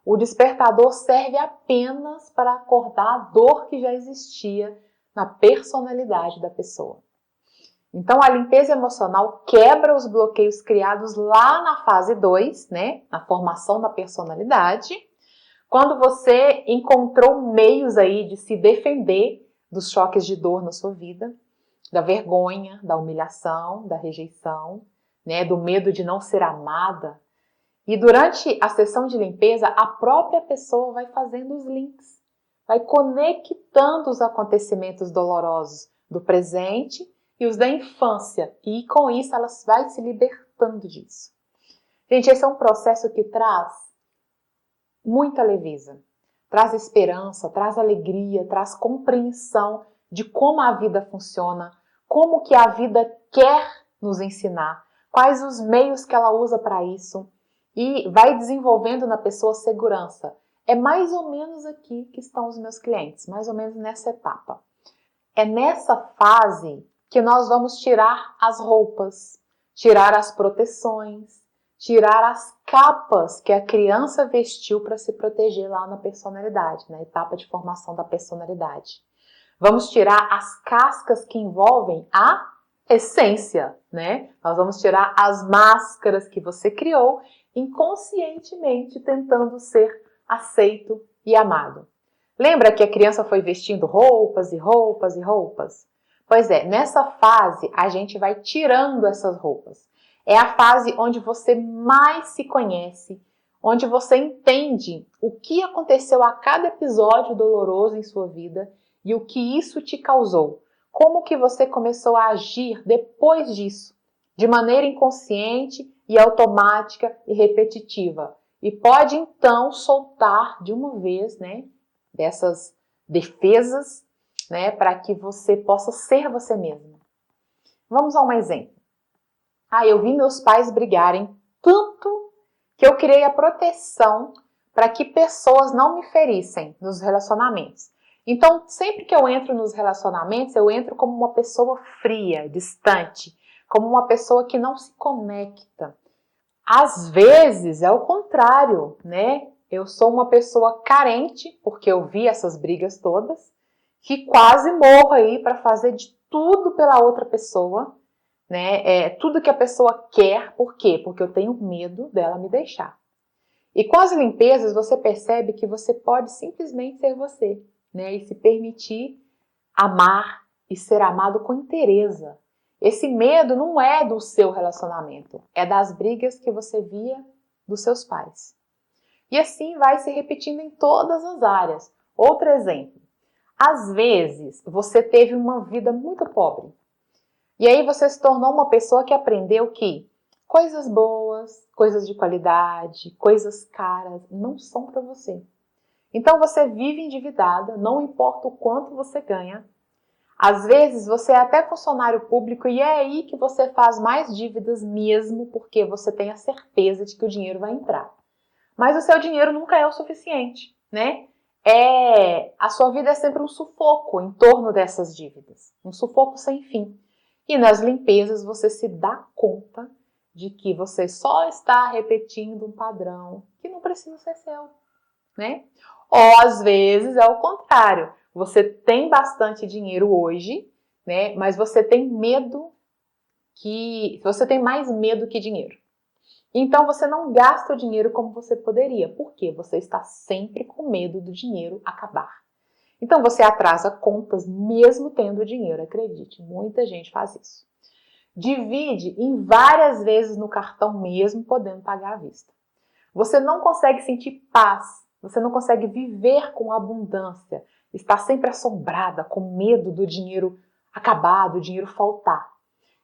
O despertador serve apenas para acordar a dor que já existia na personalidade da pessoa. Então, a limpeza emocional quebra os bloqueios criados lá na fase 2, né, na formação da personalidade, quando você encontrou meios aí de se defender dos choques de dor na sua vida, da vergonha, da humilhação, da rejeição, né, do medo de não ser amada. E durante a sessão de limpeza, a própria pessoa vai fazendo os links, vai conectando os acontecimentos dolorosos do presente e os da infância. E com isso ela vai se libertando disso. Gente, esse é um processo que traz muita leveza, traz esperança, traz alegria, traz compreensão de como a vida funciona, como que a vida quer nos ensinar, quais os meios que ela usa para isso. E vai desenvolvendo na pessoa segurança. É mais ou menos aqui que estão os meus clientes, mais ou menos nessa etapa. É nessa fase que nós vamos tirar as roupas, tirar as proteções, tirar as capas que a criança vestiu para se proteger lá na personalidade, na etapa de formação da personalidade. Vamos tirar as cascas que envolvem a essência, né? Nós vamos tirar as máscaras que você criou inconscientemente tentando ser aceito e amado. Lembra que a criança foi vestindo roupas e roupas e roupas? Pois é, nessa fase a gente vai tirando essas roupas. É a fase onde você mais se conhece, onde você entende o que aconteceu a cada episódio doloroso em sua vida e o que isso te causou. Como que você começou a agir depois disso, de maneira inconsciente e automática e repetitiva. E pode então soltar de uma vez, né, dessas defesas, né, para que você possa ser você mesma. Vamos a um exemplo. Eu vi meus pais brigarem tanto que eu criei a proteção para que pessoas não me ferissem nos relacionamentos. Então, sempre que eu entro nos relacionamentos, eu entro como uma pessoa fria, distante, como uma pessoa que não se conecta. Às vezes é o contrário, né? Eu sou uma pessoa carente, porque eu vi essas brigas todas, que quase morro aí para fazer de tudo pela outra pessoa, né? Tudo que a pessoa quer, por quê? Porque eu tenho medo dela me deixar. E com as limpezas você percebe que você pode simplesmente ser você, né? E se permitir amar e ser amado com inteireza. Esse medo não é do seu relacionamento, é das brigas que você via dos seus pais. E assim vai se repetindo em todas as áreas. Outro exemplo. Às vezes você teve uma vida muito pobre. E aí você se tornou uma pessoa que aprendeu que coisas boas, coisas de qualidade, coisas caras não são para você. Então você vive endividada, não importa o quanto você ganha. Às vezes você é até funcionário público e é aí que você faz mais dívidas mesmo porque você tem a certeza de que o dinheiro vai entrar. Mas o seu dinheiro nunca é o suficiente, né? A sua vida é sempre um sufoco em torno dessas dívidas, um sufoco sem fim. E nas limpezas você se dá conta de que você só está repetindo um padrão que não precisa ser seu, né? Ou às vezes é o contrário. Você tem bastante dinheiro hoje, né? Mas você tem mais medo que dinheiro. Então você não gasta o dinheiro como você poderia. Por quê? Você está sempre com medo do dinheiro acabar. Então você atrasa contas mesmo tendo dinheiro, acredite, muita gente faz isso. Divide em várias vezes no cartão mesmo podendo pagar à vista. Você não consegue sentir paz, você não consegue viver com abundância, está sempre assombrada, com medo do dinheiro acabar, do dinheiro faltar.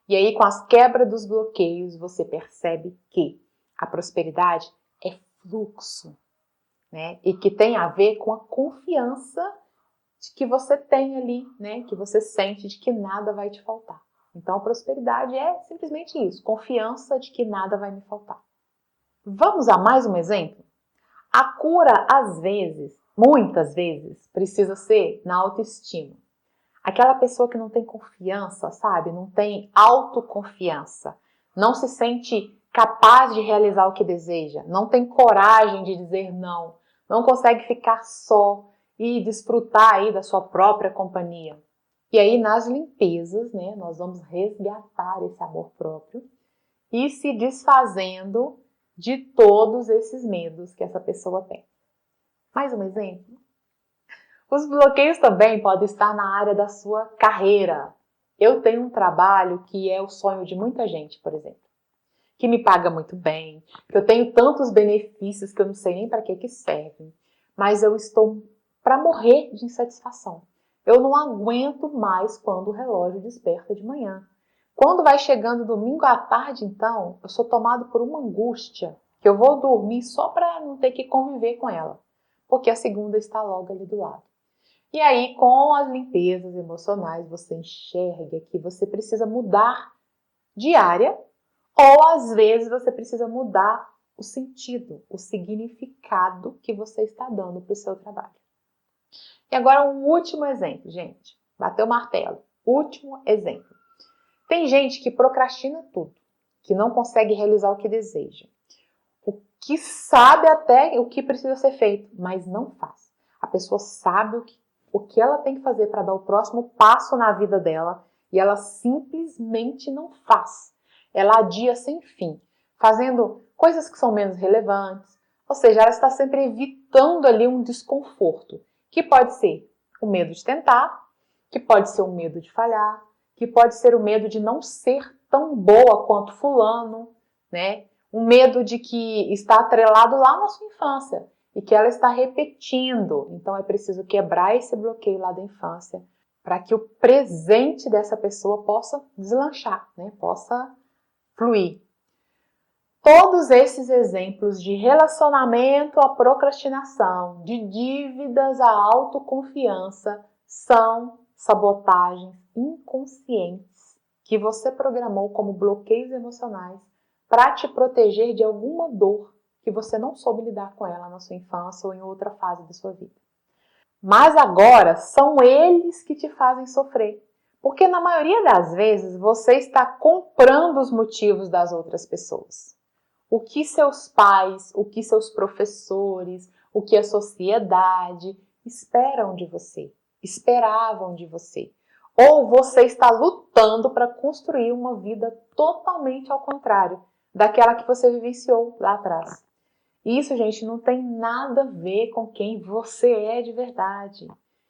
E aí, com as quebras dos bloqueios, você percebe que a prosperidade é fluxo, né? E que tem a ver com a confiança de que você tem ali, né? Que você sente de que nada vai te faltar. Então, a prosperidade é simplesmente isso, confiança de que nada vai me faltar. Vamos a mais um exemplo? A cura, às vezes, muitas vezes, precisa ser na autoestima. Aquela pessoa que não tem confiança, sabe? Não tem autoconfiança. Não se sente capaz de realizar o que deseja. Não tem coragem de dizer não. Não consegue ficar só e desfrutar aí da sua própria companhia. E aí, nas limpezas, né? Nós vamos resgatar esse amor próprio e se desfazendo de todos esses medos que essa pessoa tem. Mais um exemplo? Os bloqueios também podem estar na área da sua carreira. Eu tenho um trabalho que é o sonho de muita gente, por exemplo, que me paga muito bem, que eu tenho tantos benefícios que eu não sei nem para que servem, mas eu estou para morrer de insatisfação. Eu não aguento mais quando o relógio desperta de manhã. Quando vai chegando domingo à tarde, então, eu sou tomado por uma angústia que eu vou dormir só para não ter que conviver com ela, porque a segunda está logo ali do lado. E aí, com as limpezas emocionais, você enxerga que você precisa mudar de área, ou às vezes você precisa mudar o sentido, o significado que você está dando para o seu trabalho. E agora um último exemplo, gente. Bateu o martelo. Último exemplo. Tem gente que procrastina tudo, que não consegue realizar o que deseja. que sabe até o que precisa ser feito, mas não faz. A pessoa sabe o que ela tem que fazer para dar o próximo passo na vida dela e ela simplesmente não faz. Ela adia sem fim, fazendo coisas que são menos relevantes, ou seja, ela está sempre evitando ali um desconforto, que pode ser o medo de tentar, que pode ser o medo de falhar, que pode ser o medo de não ser tão boa quanto fulano, né? Um medo de que está atrelado lá na sua infância e que ela está repetindo. Então é preciso quebrar esse bloqueio lá da infância para que o presente dessa pessoa possa deslanchar, né? Possa fluir. Todos esses exemplos de relacionamento à procrastinação, de dívidas à autoconfiança, são sabotagens inconscientes que você programou como bloqueios emocionais para te proteger de alguma dor que você não soube lidar com ela na sua infância ou em outra fase da sua vida. Mas agora são eles que te fazem sofrer, porque na maioria das vezes você está comprando os motivos das outras pessoas. O que seus pais, o que seus professores, o que a sociedade esperam de você, esperavam de você. Ou você está lutando para construir uma vida totalmente ao contrário daquela que você vivenciou lá atrás. Isso, gente, não tem nada a ver com quem você é de verdade.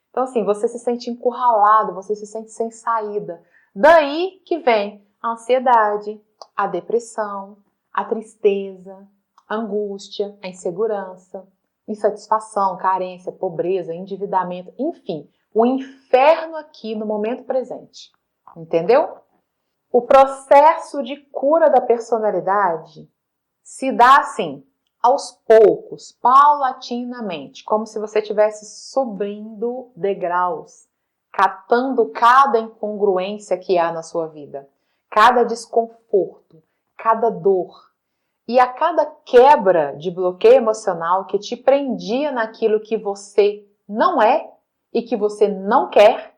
Então, assim, você se sente encurralado, você se sente sem saída. Daí que vem a ansiedade, a depressão, a tristeza, a angústia, a insegurança, insatisfação, carência, pobreza, endividamento, enfim, o inferno aqui no momento presente. Entendeu? O processo de cura da personalidade se dá assim, aos poucos, paulatinamente, como se você estivesse subindo degraus, catando cada incongruência que há na sua vida, cada desconforto, cada dor. E a cada quebra de bloqueio emocional que te prendia naquilo que você não é e que você não quer,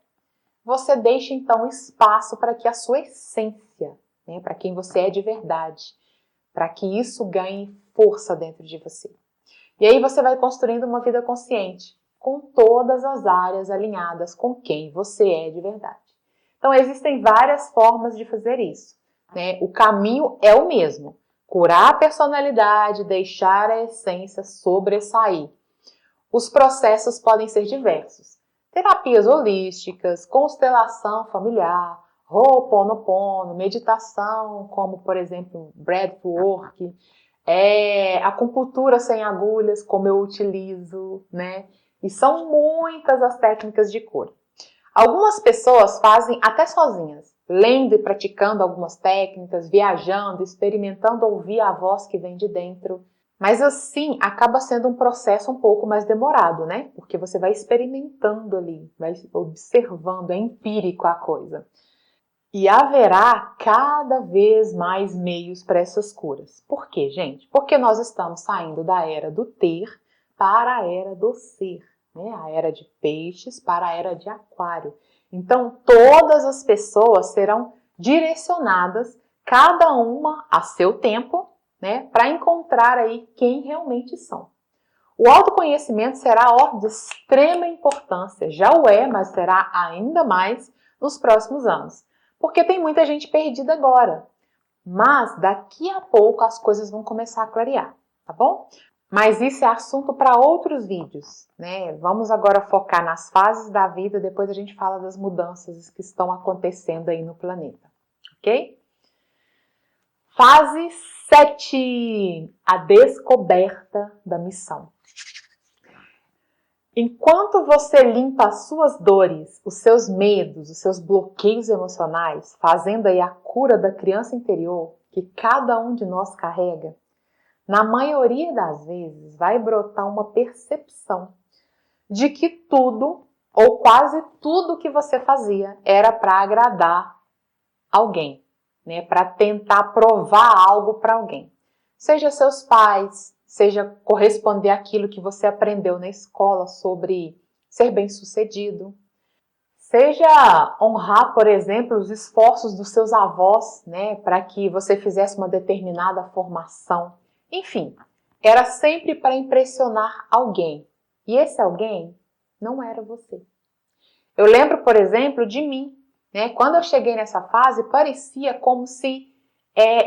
você deixa então espaço para que a sua essência, né, para quem você é de verdade, para que isso ganhe força dentro de você. E aí você vai construindo uma vida consciente, com todas as áreas alinhadas com quem você é de verdade. Então existem várias formas de fazer isso, né? O caminho é o mesmo. Curar a personalidade, deixar a essência sobressair. Os processos podem ser diversos. Terapias holísticas, constelação familiar, Ho'oponopono, meditação, como por exemplo breathwork, acupuntura sem agulhas, como eu utilizo, né? E são muitas as técnicas de cura. Algumas pessoas fazem até sozinhas, lendo e praticando algumas técnicas, viajando, experimentando ouvir a voz que vem de dentro. Mas assim, acaba sendo um processo um pouco mais demorado, né? Porque você vai experimentando ali, vai observando, é empírico a coisa. E haverá cada vez mais meios para essas curas. Por quê, gente? Porque nós estamos saindo da era do ter para a era do ser, né? A era de peixes para a era de aquário. Então, todas as pessoas serão direcionadas, cada uma a seu tempo, né? Para encontrar aí quem realmente são. O autoconhecimento será, de extrema importância, já o é, mas será ainda mais nos próximos anos. Porque tem muita gente perdida agora. Mas daqui a pouco as coisas vão começar a clarear, tá bom? Mas isso é assunto para outros vídeos, né? Vamos agora focar nas fases da vida, depois a gente fala das mudanças que estão acontecendo aí no planeta, ok? Fase 7, a descoberta da missão. Enquanto você limpa as suas dores, os seus medos, os seus bloqueios emocionais, fazendo aí a cura da criança interior que cada um de nós carrega, na maioria das vezes vai brotar uma percepção de que tudo, ou quase tudo que você fazia, era para agradar alguém, né? Para tentar provar algo para alguém. Seja seus pais, seja corresponder àquilo que você aprendeu na escola sobre ser bem-sucedido. Seja honrar, por exemplo, os esforços dos seus avós, né, para que você fizesse uma determinada formação. Enfim, era sempre para impressionar alguém. E esse alguém não era você. Eu lembro, por exemplo, de mim, né? Quando eu cheguei nessa fase, parecia como se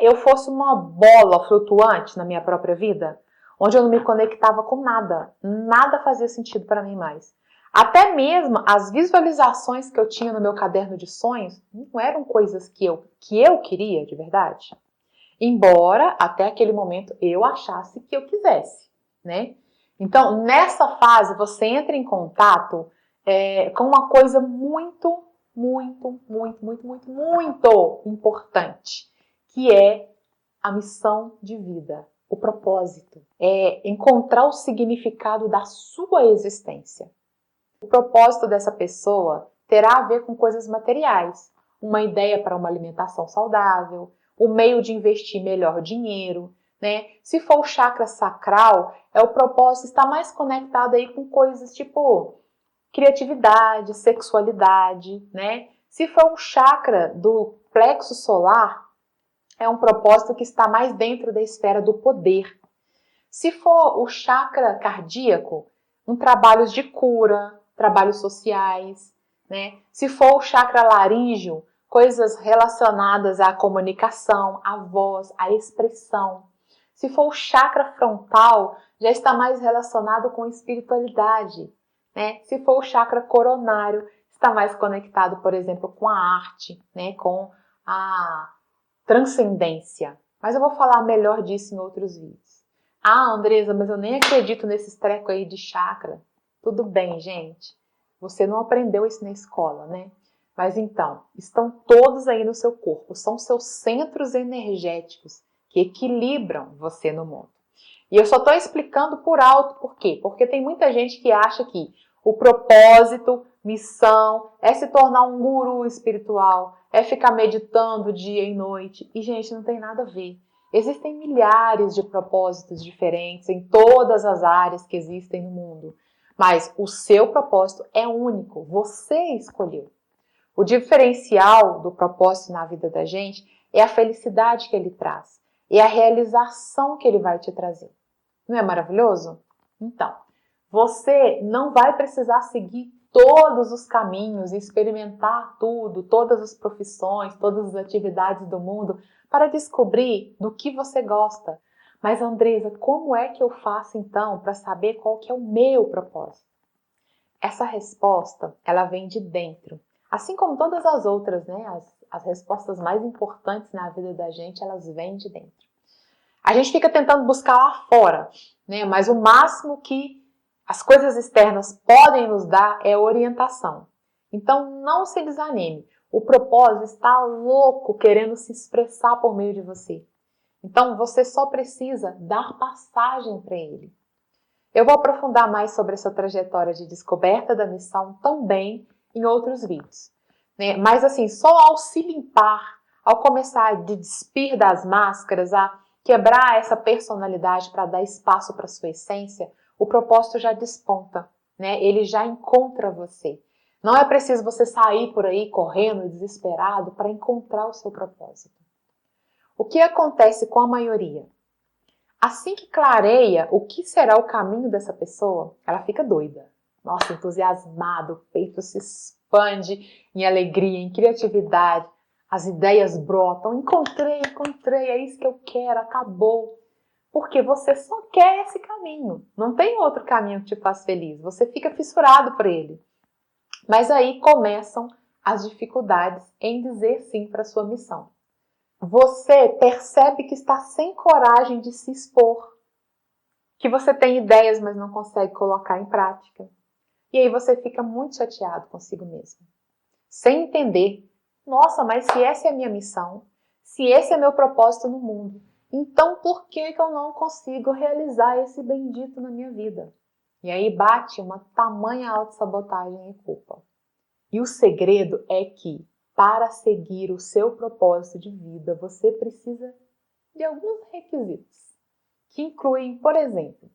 eu fosse uma bola flutuante na minha própria vida, onde eu não me conectava com nada. Nada fazia sentido para mim mais. Até mesmo as visualizações que eu tinha no meu caderno de sonhos não eram coisas que eu queria de verdade. Embora até aquele momento eu achasse que eu quisesse, né? Então, nessa fase, você entra em contato com uma coisa muito, muito, muito, muito, muito, muito importante, que é a missão de vida, o propósito. É encontrar o significado da sua existência. O propósito dessa pessoa terá a ver com coisas materiais, uma ideia para uma alimentação saudável, o meio de investir melhor dinheiro, né? Se for o chakra sacral, o propósito está mais conectado aí com coisas tipo criatividade, sexualidade, né? Se for um chakra do plexo solar, é um propósito que está mais dentro da esfera do poder. Se for o chakra cardíaco, trabalhos de cura, trabalhos sociais, né? Se for o chakra laríngeo, coisas relacionadas à comunicação, à voz, à expressão. Se for o chakra frontal, já está mais relacionado com espiritualidade, né? Se for o chakra coronário, está mais conectado, por exemplo, com a arte, né? Com a transcendência. Mas eu vou falar melhor disso em outros vídeos. Ah, Andresa, mas eu nem acredito nesses trecos aí de chakra. Tudo bem, gente. Você não aprendeu isso na escola, né? Mas então, estão todos aí no seu corpo. São seus centros energéticos que equilibram você no mundo. E eu só estou explicando por alto por quê? Porque tem muita gente que acha que o propósito, missão, é se tornar um guru espiritual, é ficar meditando dia e noite. E, gente, não tem nada a ver. Existem milhares de propósitos diferentes em todas as áreas que existem no mundo. Mas o seu propósito é único, você escolheu. O diferencial do propósito na vida da gente é a felicidade que ele traz, é a realização que ele vai te trazer. Não é maravilhoso? Então, você não vai precisar seguir todos os caminhos, experimentar tudo, todas as profissões, todas as atividades do mundo para descobrir do que você gosta. Mas, Andresa, como é que eu faço então para saber qual que é o meu propósito? Essa resposta, ela vem de dentro. Assim como todas as outras, né? As respostas mais importantes na vida da gente, elas vêm de dentro. A gente fica tentando buscar lá fora, né? Mas o máximo que as coisas externas podem nos dar é orientação. Então, não se desanime. O propósito está louco querendo se expressar por meio de você. Então, você só precisa dar passagem para ele. Eu vou aprofundar mais sobre essa trajetória de descoberta da missão também em outros vídeos, né? Mas assim, só ao se limpar, ao começar a despir das máscaras, a quebrar essa personalidade para dar espaço para sua essência, o propósito já desponta, né? Ele já encontra você. Não é preciso você sair por aí correndo e desesperado para encontrar o seu propósito. O que acontece com a maioria? Assim que clareia o que será o caminho dessa pessoa, ela fica doida. Nossa, entusiasmada, o peito se expande em alegria, em criatividade. As ideias brotam. Encontrei, é isso que eu quero, acabou. Porque você só quer esse caminho. Não tem outro caminho que te faz feliz. Você fica fissurado por ele. Mas aí começam as dificuldades em dizer sim para a sua missão. Você percebe que está sem coragem de se expor, que você tem ideias, mas não consegue colocar em prática. E aí você fica muito chateado consigo mesmo, sem entender, nossa, mas se essa é a minha missão, se esse é meu propósito no mundo, então por que eu não consigo realizar esse bendito na minha vida? E aí bate uma tamanha autossabotagem e culpa. E o segredo é que, para seguir o seu propósito de vida, você precisa de alguns requisitos, que incluem, por exemplo,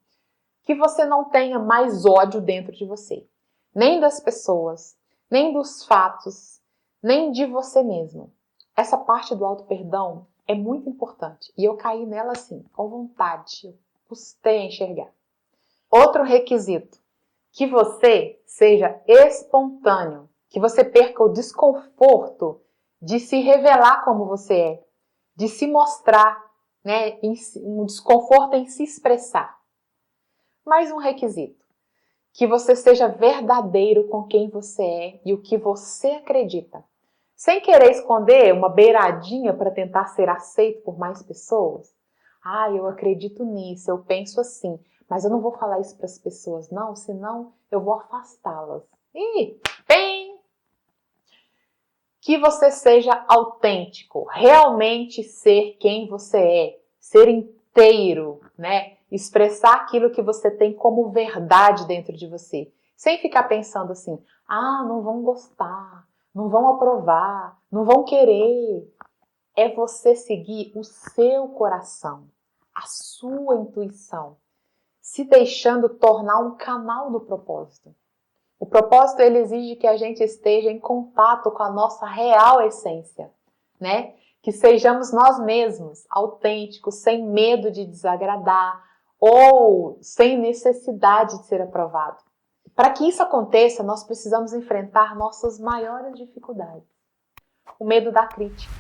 que você não tenha mais ódio dentro de você, nem das pessoas, nem dos fatos, nem de você mesmo. Essa parte do auto-perdão é muito importante e eu caí nela assim, com vontade. custei a enxergar. Outro requisito, que você seja espontâneo, que você perca o desconforto de se revelar como você é, de se mostrar, né, um desconforto em se expressar. Mais um requisito, que você seja verdadeiro com quem você é e o que você acredita. Sem querer esconder uma beiradinha para tentar ser aceito por mais pessoas. Ah, eu acredito nisso, eu penso assim, mas eu não vou falar isso para as pessoas não, senão eu vou afastá-las. Bem! Que você seja autêntico, realmente ser quem você é, ser inteiro, né? Expressar aquilo que você tem como verdade dentro de você, sem ficar pensando assim, ah, não vão gostar, não vão aprovar, não vão querer. É você seguir o seu coração, a sua intuição, se deixando tornar um canal do propósito. O propósito, ele exige que a gente esteja em contato com a nossa real essência, né? Que sejamos nós mesmos, autênticos, sem medo de desagradar ou sem necessidade de ser aprovado. Para que isso aconteça, nós precisamos enfrentar nossas maiores dificuldades. O medo da crítica,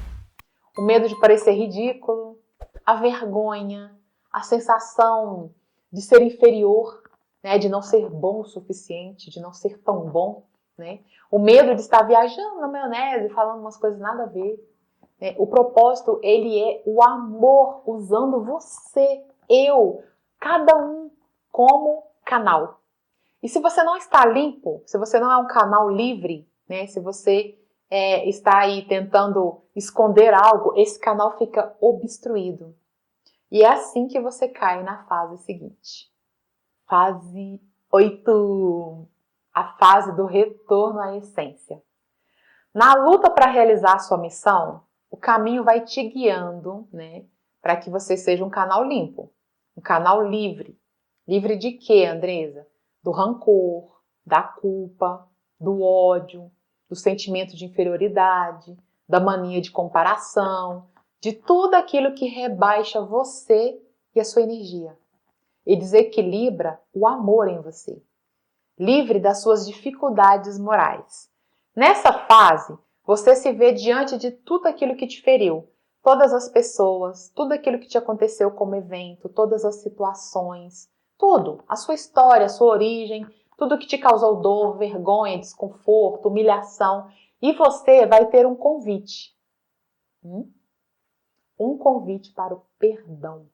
o medo de parecer ridículo, a vergonha, a sensação de ser inferior, né, de não ser bom o suficiente, de não ser tão bom, né? O medo de estar viajando na maionese, falando umas coisas nada a ver. Né? O propósito, ele é o amor, usando você, eu, cada um como canal. E se você não está limpo, se você não é um canal livre, né, se você está aí tentando esconder algo, esse canal fica obstruído. E é assim que você cai na fase seguinte. Fase 8. A fase do retorno à essência. Na luta para realizar a sua missão, o caminho vai te guiando, né, para que você seja um canal limpo, um canal livre. Livre de quê, Andresa? Do rancor, da culpa, do ódio, do sentimento de inferioridade, da mania de comparação, de tudo aquilo que rebaixa você e a sua energia e desequilibra o amor em você. Livre das suas dificuldades morais. Nessa fase, você se vê diante de tudo aquilo que te feriu, todas as pessoas, tudo aquilo que te aconteceu como evento, todas as situações, tudo, a sua história, a sua origem, tudo que te causou dor, vergonha, desconforto, humilhação, e você vai ter um convite. Um convite para o perdão.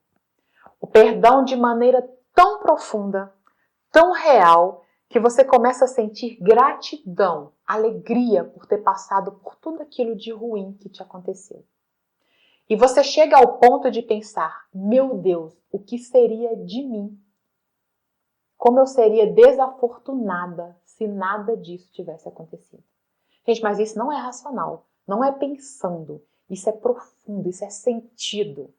O perdão de maneira tão profunda, tão real, que você começa a sentir gratidão, alegria por ter passado por tudo aquilo de ruim que te aconteceu. E você chega ao ponto de pensar, meu Deus, o que seria de mim? Como eu seria desafortunada se nada disso tivesse acontecido. Gente, mas isso não é racional, não é pensando, isso é profundo, isso é sentido.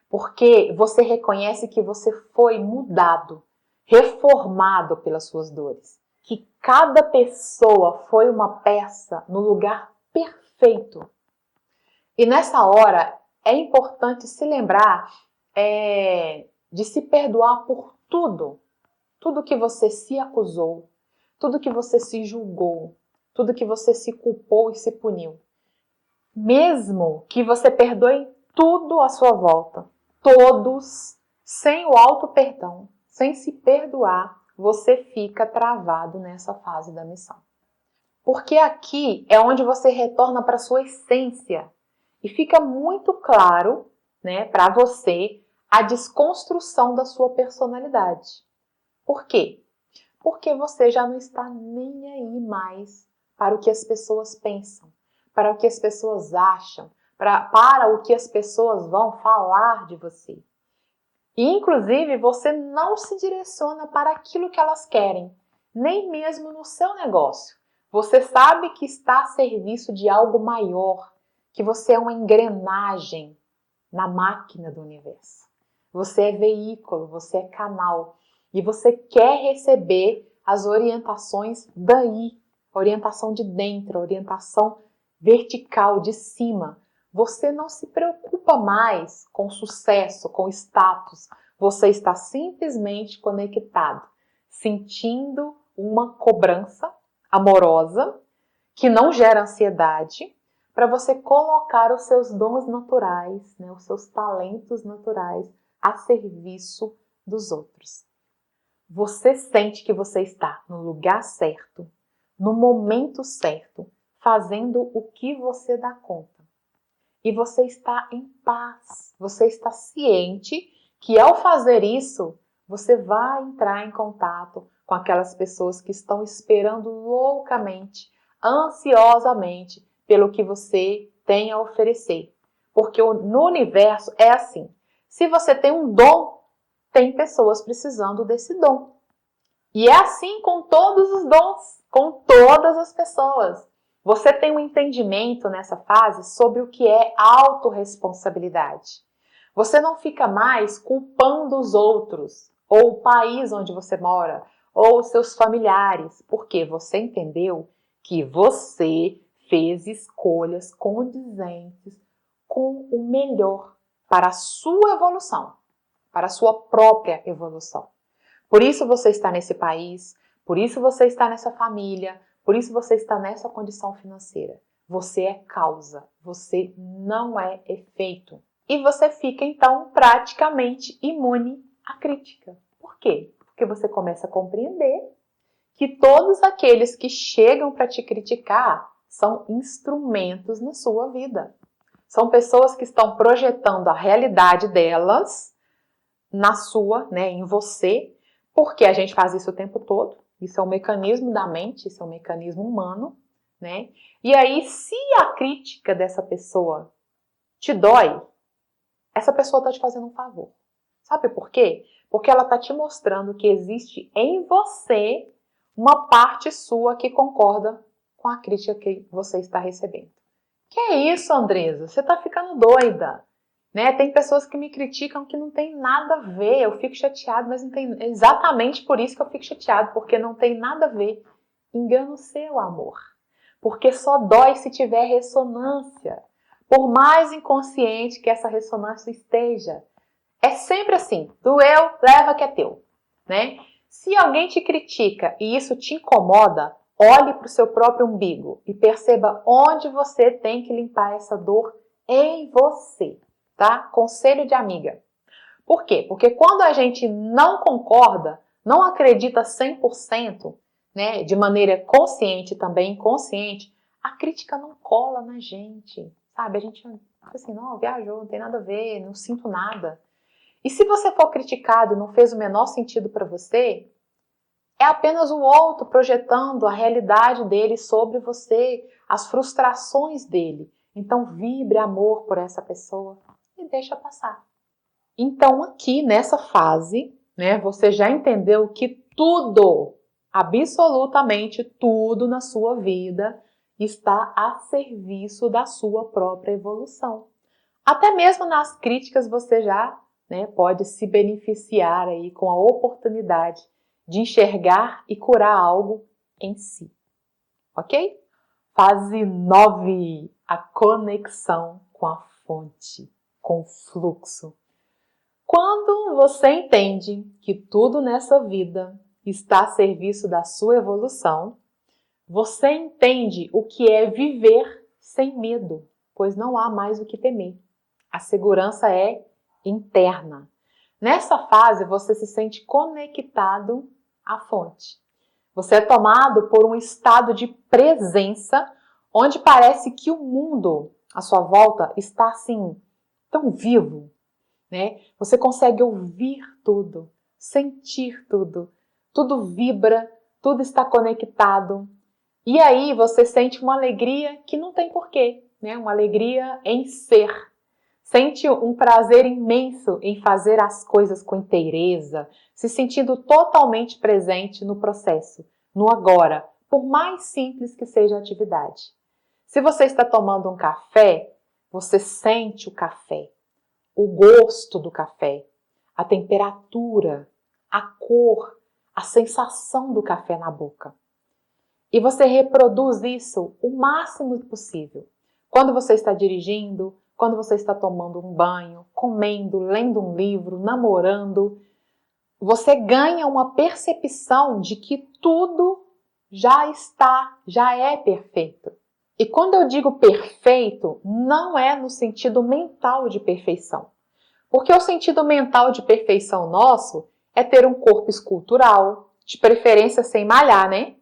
Porque você reconhece que você foi mudado, reformado pelas suas dores. Que cada pessoa foi uma peça no lugar perfeito. E nessa hora é importante se lembrar de se perdoar por tudo. Tudo que você se acusou, tudo que você se julgou, tudo que você se culpou e se puniu. Mesmo que você perdoe tudo à sua volta, todos, sem o auto-perdão, sem se perdoar, você fica travado nessa fase da missão. Porque aqui é onde você retorna para a sua essência e fica muito claro, né, para você a desconstrução da sua personalidade. Por quê? Porque você já não está nem aí mais para o que as pessoas pensam, para o que as pessoas acham, para o que as pessoas vão falar de você. E, inclusive, você não se direciona para aquilo que elas querem, nem mesmo no seu negócio. Você sabe que está a serviço de algo maior, que você é uma engrenagem na máquina do universo. Você é veículo, você é canal. E você quer receber as orientações daí, orientação de dentro, orientação vertical, de cima. Você não se preocupa mais com sucesso, com status. Você está simplesmente conectado, sentindo uma cobrança amorosa que não gera ansiedade, para você colocar os seus dons naturais, né, os seus talentos naturais a serviço dos outros. Você sente que você está no lugar certo, no momento certo, fazendo o que você dá conta. E você está em paz, você está ciente que ao fazer isso, você vai entrar em contato com aquelas pessoas que estão esperando loucamente, ansiosamente, pelo que você tem a oferecer. Porque no universo é assim, se você tem um dom, tem pessoas precisando desse dom. E é assim com todos os dons, com todas as pessoas. Você tem um entendimento nessa fase sobre o que é autorresponsabilidade. Você não fica mais culpando os outros, ou o país onde você mora, ou os seus familiares, porque você entendeu que você fez escolhas condizentes com o melhor para a sua evolução, para a sua própria evolução. Por isso você está nesse país, por isso você está nessa família, por isso você está nessa condição financeira. Você é causa, você não é efeito. E você fica, então, praticamente imune à crítica. Por quê? Porque você começa a compreender que todos aqueles que chegam para te criticar são instrumentos na sua vida. São pessoas que estão projetando a realidade delas na sua, né, em você, porque a gente faz isso o tempo todo. Isso é um mecanismo da mente, isso é um mecanismo humano, né? E aí, se a crítica dessa pessoa te dói, essa pessoa está te fazendo um favor. Sabe por quê? Porque ela está te mostrando que existe em você uma parte sua que concorda com a crítica que você está recebendo. Que é isso, Andresa? Você está ficando doida. Né? Tem pessoas que me criticam que não tem nada a ver, eu fico chateado, mas não tem exatamente por isso que eu fico chateado, porque não tem nada a ver. Engano seu, amor. Porque só dói se tiver ressonância. Por mais inconsciente que essa ressonância esteja. É sempre assim, doeu, leva que é teu. Né? Se alguém te critica e isso te incomoda, olhe para o seu próprio umbigo e perceba onde você tem que limpar essa dor em você. Tá? Conselho de amiga. Por quê? Porque quando a gente não concorda, não acredita 100%, né, de maneira consciente e também inconsciente, a crítica não cola na gente, sabe? A gente fica assim, não, viajou, não tem nada a ver, não sinto nada. E se você for criticado e não fez o menor sentido para você, é apenas o outro projetando a realidade dele sobre você, as frustrações dele. Então vibre amor por essa pessoa e deixa passar. Então aqui nessa fase, né, você já entendeu que tudo, absolutamente tudo na sua vida está a serviço da sua própria evolução. Até mesmo nas críticas você já, né, pode se beneficiar aí com a oportunidade de enxergar e curar algo em si. Ok? Fase 9, a conexão com a fonte, com o fluxo. Quando você entende que tudo nessa vida está a serviço da sua evolução, você entende o que é viver sem medo, pois não há mais o que temer. A segurança é interna. Nessa fase, você se sente conectado à fonte. Você é tomado por um estado de presença, onde parece que o mundo à sua volta está assim, tão vivo, né? Você consegue ouvir tudo, sentir tudo, tudo vibra, tudo está conectado. E aí você sente uma alegria que não tem porquê, né? Uma alegria em ser. Sente um prazer imenso em fazer as coisas com inteireza, se sentindo totalmente presente no processo, no agora, por mais simples que seja a atividade. Se você está tomando um café, você sente o café, o gosto do café, a temperatura, a cor, a sensação do café na boca. E você reproduz isso o máximo possível. Quando você está dirigindo, quando você está tomando um banho, comendo, lendo um livro, namorando, você ganha uma percepção de que tudo já é perfeito. E quando eu digo perfeito, não é no sentido mental de perfeição. Porque o sentido mental de perfeição nosso é ter um corpo escultural, de preferência sem malhar, né?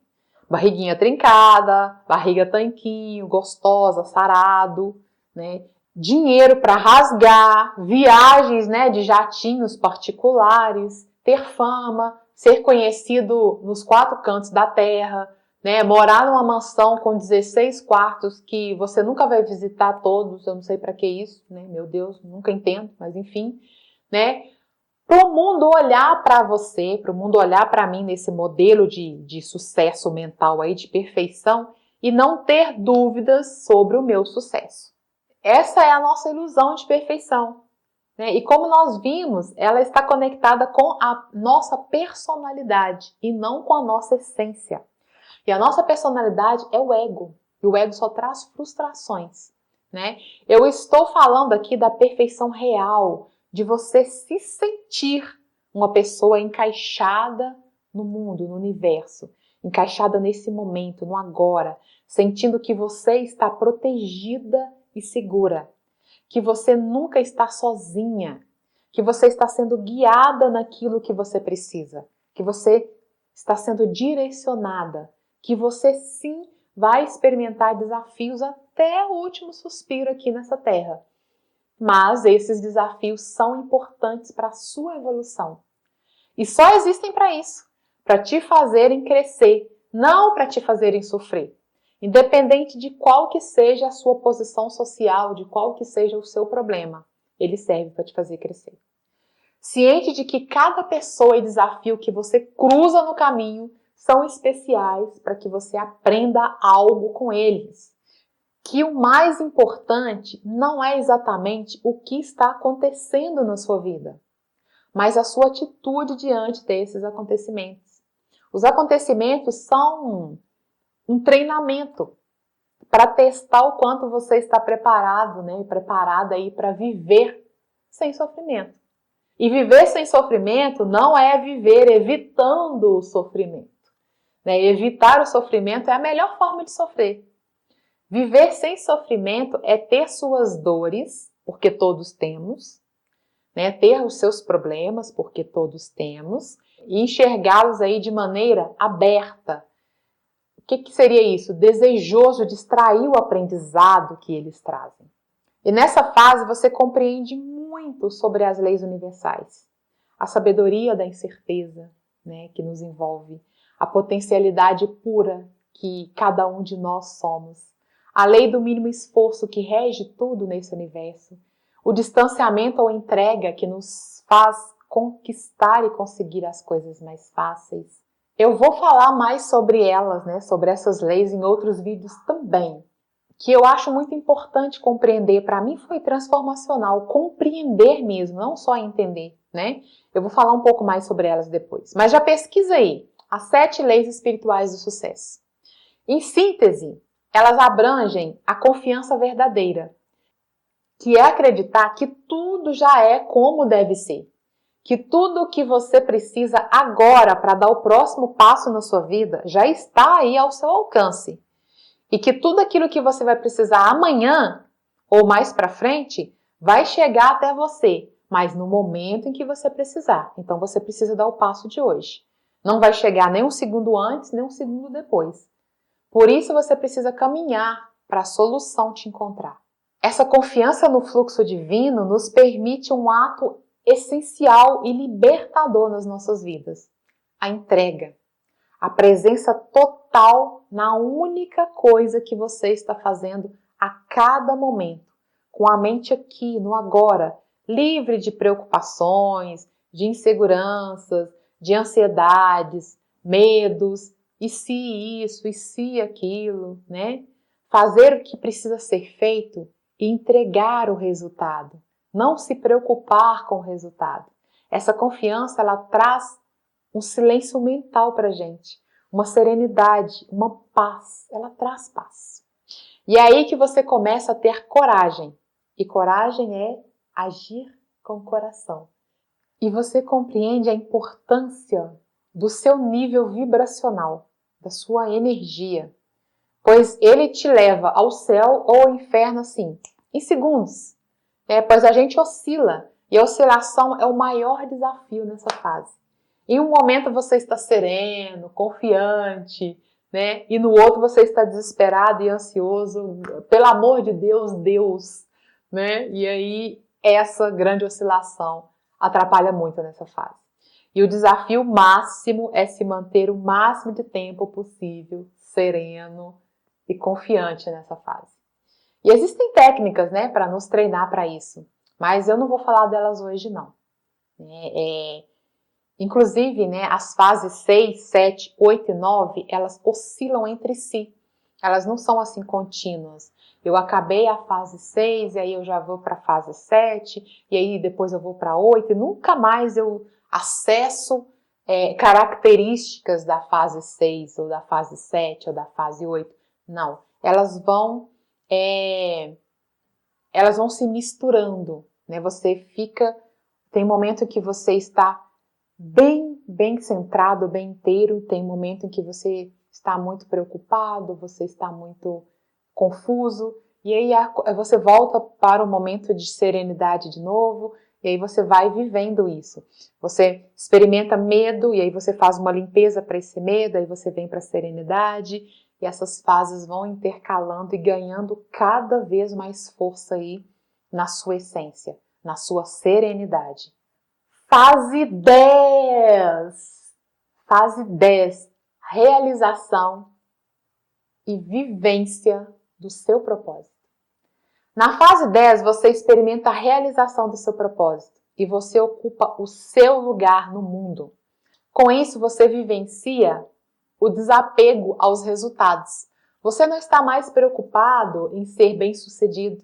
Barriguinha trincada, barriga tanquinho, gostosa, sarado, né? Dinheiro para rasgar, viagens, né, de jatinhos particulares, ter fama, ser conhecido nos 4 cantos da terra, né, morar numa mansão com 16 quartos que você nunca vai visitar todos, eu não sei para que isso, né, meu Deus, nunca entendo, mas enfim, né, para o mundo olhar para você, para o mundo olhar para mim nesse modelo de sucesso mental aí, de perfeição, e não ter dúvidas sobre o meu sucesso. Essa é a nossa ilusão de perfeição, né? E como nós vimos, ela está conectada com a nossa personalidade e não com a nossa essência. E a nossa personalidade é o ego. E o ego só traz frustrações, né? Eu estou falando aqui da perfeição real, de você se sentir uma pessoa encaixada no mundo, no universo, encaixada nesse momento, no agora, sentindo que você está protegida e segura, que você nunca está sozinha, que você está sendo guiada naquilo que você precisa, que você está sendo direcionada, que você sim vai experimentar desafios até o último suspiro aqui nessa terra. Mas esses desafios são importantes para a sua evolução. E só existem para isso, para te fazerem crescer, não para te fazerem sofrer. Independente de qual que seja a sua posição social, de qual que seja o seu problema, ele serve para te fazer crescer. Ciente de que cada pessoa e desafio que você cruza no caminho são especiais para que você aprenda algo com eles. Que o mais importante não é exatamente o que está acontecendo na sua vida, mas a sua atitude diante desses acontecimentos. Os acontecimentos são um treinamento para testar o quanto você está preparado, né, e preparada aí para viver sem sofrimento. E viver sem sofrimento não é viver evitando o sofrimento, né? Evitar o sofrimento é a melhor forma de sofrer. Viver sem sofrimento é ter suas dores, porque todos temos, né? Ter os seus problemas, porque todos temos, e enxergá-los aí de maneira aberta. O que seria isso? Desejoso de extrair o aprendizado que eles trazem. E nessa fase você compreende muito sobre as leis universais, a sabedoria da incerteza, né, que nos envolve, a potencialidade pura que cada um de nós somos, a lei do mínimo esforço que rege tudo nesse universo, o distanciamento ou entrega que nos faz conquistar e conseguir as coisas mais fáceis. Eu vou falar mais sobre elas, né, sobre essas leis em outros vídeos também, que eu acho muito importante compreender. Para mim foi transformacional, compreender mesmo, não só entender, né? Eu vou falar um pouco mais sobre elas depois. Mas já pesquisa aí, as 7 leis espirituais do sucesso. Em síntese, elas abrangem a confiança verdadeira, que é acreditar que tudo já é como deve ser. Que tudo o que você precisa agora para dar o próximo passo na sua vida já está aí ao seu alcance. E que tudo aquilo que você vai precisar amanhã ou mais para frente vai chegar até você, mas no momento em que você precisar. Então você precisa dar o passo de hoje. Não vai chegar nem um segundo antes, nem um segundo depois. Por isso você precisa caminhar para a solução te encontrar. Essa confiança no fluxo divino nos permite um ato essencial e libertador nas nossas vidas. A entrega. A presença total na única coisa que você está fazendo a cada momento. Com a mente aqui, no agora, livre de preocupações, de inseguranças, de ansiedades, medos, e se isso, e se aquilo, né? Fazer o que precisa ser feito e entregar o resultado. Não se preocupar com o resultado. Essa confiança, ela traz um silêncio mental para a gente, uma serenidade, uma paz. Ela traz paz. E é aí que você começa a ter coragem E coragem é agir com o coração. E você compreende a importância do seu nível vibracional, da sua energia, pois ele te leva ao céu ou ao inferno assim, em segundos. Pois a gente oscila, e a oscilação é o maior desafio nessa fase. Em um momento você está sereno, confiante, né? E no outro você está desesperado e ansioso, pelo amor de Deus, Deus, né? E aí essa grande oscilação atrapalha muito nessa fase. E o desafio máximo é se manter o máximo de tempo possível sereno e confiante nessa fase. E existem técnicas, né, para nos treinar para isso, mas eu não vou falar delas hoje não. Inclusive, né, as fases 6, 7, 8 e 9, elas oscilam entre si. Elas não são assim contínuas. Eu acabei a fase 6 e aí eu já vou para a fase 7 e aí depois eu vou para 8 e nunca mais eu acesso características da fase 6 ou da fase 7 ou da fase 8. Não, elas vão se misturando, né? Tem momento que você está bem centrado, bem inteiro, tem momento em que você está muito preocupado, você está muito confuso, e aí você volta para um momento de serenidade de novo, e aí você vai vivendo isso. Você experimenta medo, e aí você faz uma limpeza para esse medo, aí você vem para a serenidade, e essas fases vão intercalando e ganhando cada vez mais força aí na sua essência, na sua serenidade. Fase 10. Fase 10. Realização e vivência do seu propósito. Na fase 10, você experimenta a realização do seu propósito e você ocupa o seu lugar no mundo. Com isso, você vivencia o desapego aos resultados. Você não está mais preocupado em ser bem-sucedido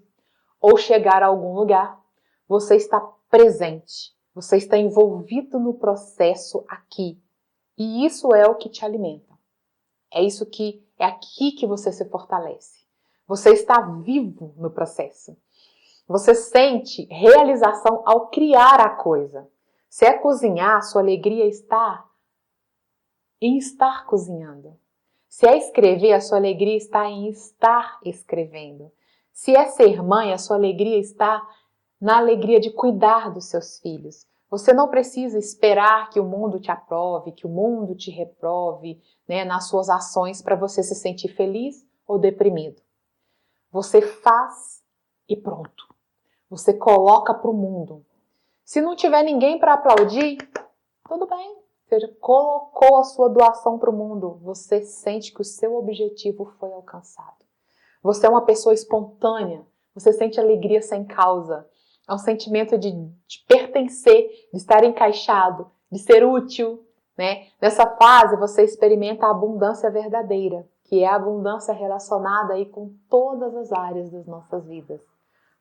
ou chegar a algum lugar. Você está presente. Você está envolvido no processo aqui. E isso é o que te alimenta. É aqui que você se fortalece. Você está vivo no processo. Você sente realização ao criar a coisa. Se é cozinhar, sua alegria está em estar cozinhando. Se é escrever, a sua alegria está em estar escrevendo. Se é ser mãe, a sua alegria está na alegria de cuidar dos seus filhos. Você não precisa esperar que o mundo te aprove, que o mundo te reprove, né, nas suas ações para você se sentir feliz ou deprimido. Você faz e pronto. Você coloca para o mundo. Se não tiver ninguém para aplaudir, tudo bem. Ou seja, colocou a sua doação para o mundo. Você sente que o seu objetivo foi alcançado. Você é uma pessoa espontânea. Você sente alegria sem causa. É um sentimento de pertencer, de estar encaixado, de ser útil, né? Nessa fase você experimenta a abundância verdadeira, que é a abundância relacionada aí com todas as áreas das nossas vidas.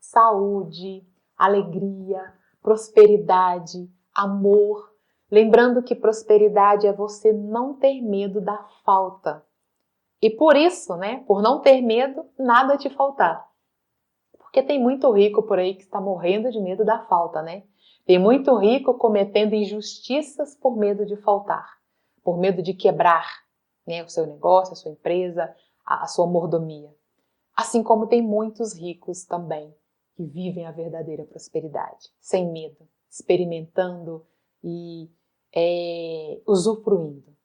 Saúde, alegria, prosperidade, amor. Lembrando que prosperidade é você não ter medo da falta. E por isso, né, por não ter medo, nada te faltar. Porque tem muito rico por aí que está morrendo de medo da falta, né? Tem muito rico cometendo injustiças por medo de faltar, por medo de quebrar, né, o seu negócio, a sua empresa, a sua mordomia. Assim como tem muitos ricos também que vivem a verdadeira prosperidade, sem medo, experimentando e usufruindo.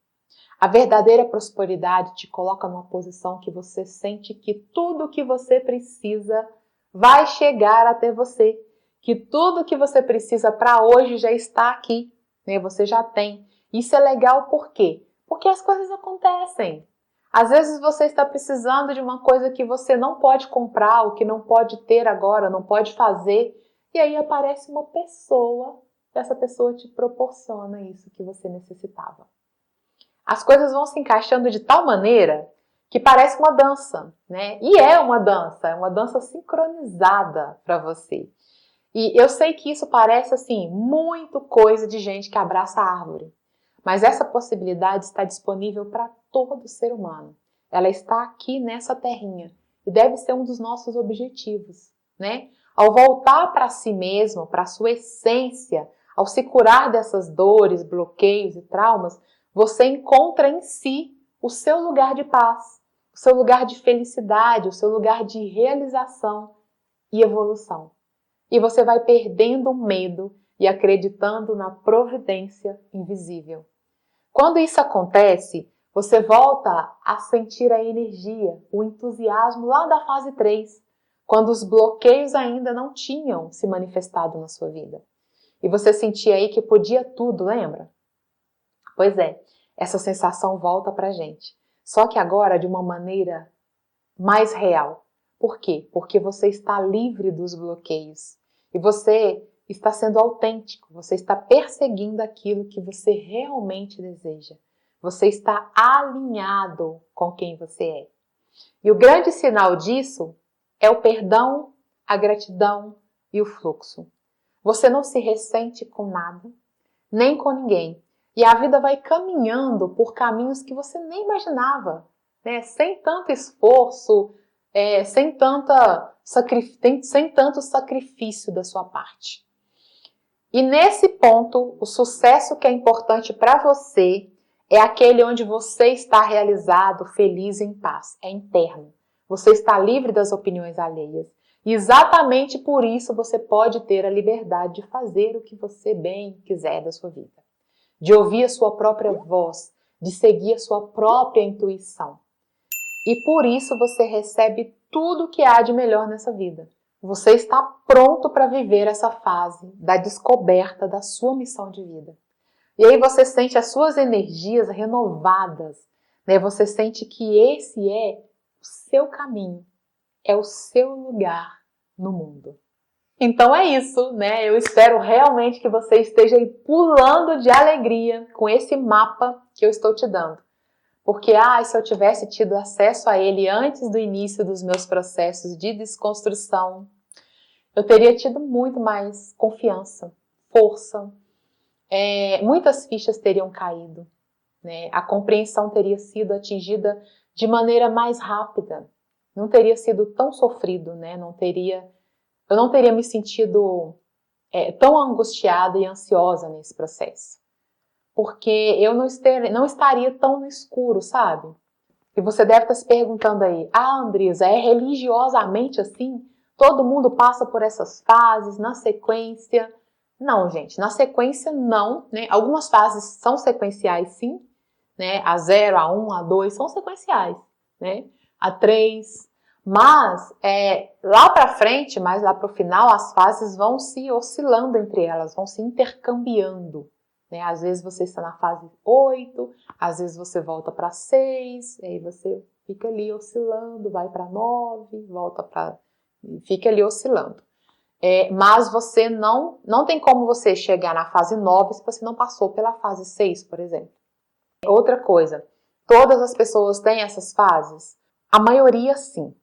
A verdadeira prosperidade te coloca numa posição que você sente que tudo o que você precisa vai chegar até você, que tudo que você precisa para hoje já está aqui, né? Você já tem. Isso é legal por quê? Porque as coisas acontecem. Às vezes você está precisando de uma coisa que você não pode comprar, ou que não pode ter agora, não pode fazer, e aí aparece uma pessoa, e essa pessoa te proporciona isso que você necessitava. As coisas vão se encaixando de tal maneira que parece uma dança, né? E é uma dança sincronizada para você. E eu sei que isso parece, assim, muito coisa de gente que abraça a árvore. Mas essa possibilidade está disponível para todo ser humano. Ela está aqui nessa terrinha e deve ser um dos nossos objetivos, né? Ao voltar para si mesmo, para a sua essência, ao se curar dessas dores, bloqueios e traumas, você encontra em si o seu lugar de paz, o seu lugar de felicidade, o seu lugar de realização e evolução. E você vai perdendo o medo e acreditando na providência invisível. Quando isso acontece, você volta a sentir a energia, o entusiasmo lá da fase 3, quando os bloqueios ainda não tinham se manifestado na sua vida. E você sentia aí que podia tudo, lembra? Pois é, essa sensação volta pra gente. Só que agora de uma maneira mais real. Por quê? Porque você está livre dos bloqueios. E você está sendo autêntico. Você está perseguindo aquilo que você realmente deseja. Você está alinhado com quem você é. E o grande sinal disso é o perdão, a gratidão e o fluxo. Você não se ressente com nada, nem com ninguém. E a vida vai caminhando por caminhos que você nem imaginava, né? Sem tanto esforço, sem tanto sacrifício da sua parte. E nesse ponto, o sucesso que é importante para você é aquele onde você está realizado, feliz e em paz. É interno. Você está livre das opiniões alheias. E exatamente por isso você pode ter a liberdade de fazer o que você bem quiser da sua vida. De ouvir a sua própria voz, de seguir a sua própria intuição. E por isso você recebe tudo o que há de melhor nessa vida. Você está pronto para viver essa fase da descoberta da sua missão de vida. E aí você sente as suas energias renovadas, né? Você sente que esse é o seu caminho, é o seu lugar no mundo. Então é isso, né? Eu espero realmente que você esteja aí pulando de alegria com esse mapa que eu estou te dando. Porque, se eu tivesse tido acesso a ele antes do início dos meus processos de desconstrução, eu teria tido muito mais confiança, força, muitas fichas teriam caído, né? A compreensão teria sido atingida de maneira mais rápida, não teria sido tão sofrido, né? Eu não teria me sentido tão angustiada e ansiosa nesse processo. Porque eu não estaria tão no escuro, sabe? E você deve estar se perguntando aí, Andresa, é religiosamente assim? Todo mundo passa por essas fases na sequência? Não, gente, na sequência não, né? Algumas fases são sequenciais sim, né? A 0, a 1, a 2 são sequenciais, né? A 3, mas lá para frente, mais lá para o final, as fases vão se oscilando entre elas, vão se intercambiando. Né? Às vezes você está na fase 8, às vezes você volta para 6, aí você fica ali oscilando, vai para 9, volta para... fica ali oscilando. Mas você não tem como você chegar na fase 9 se você não passou pela fase 6, por exemplo. Outra coisa, todas as pessoas têm essas fases? A maioria sim.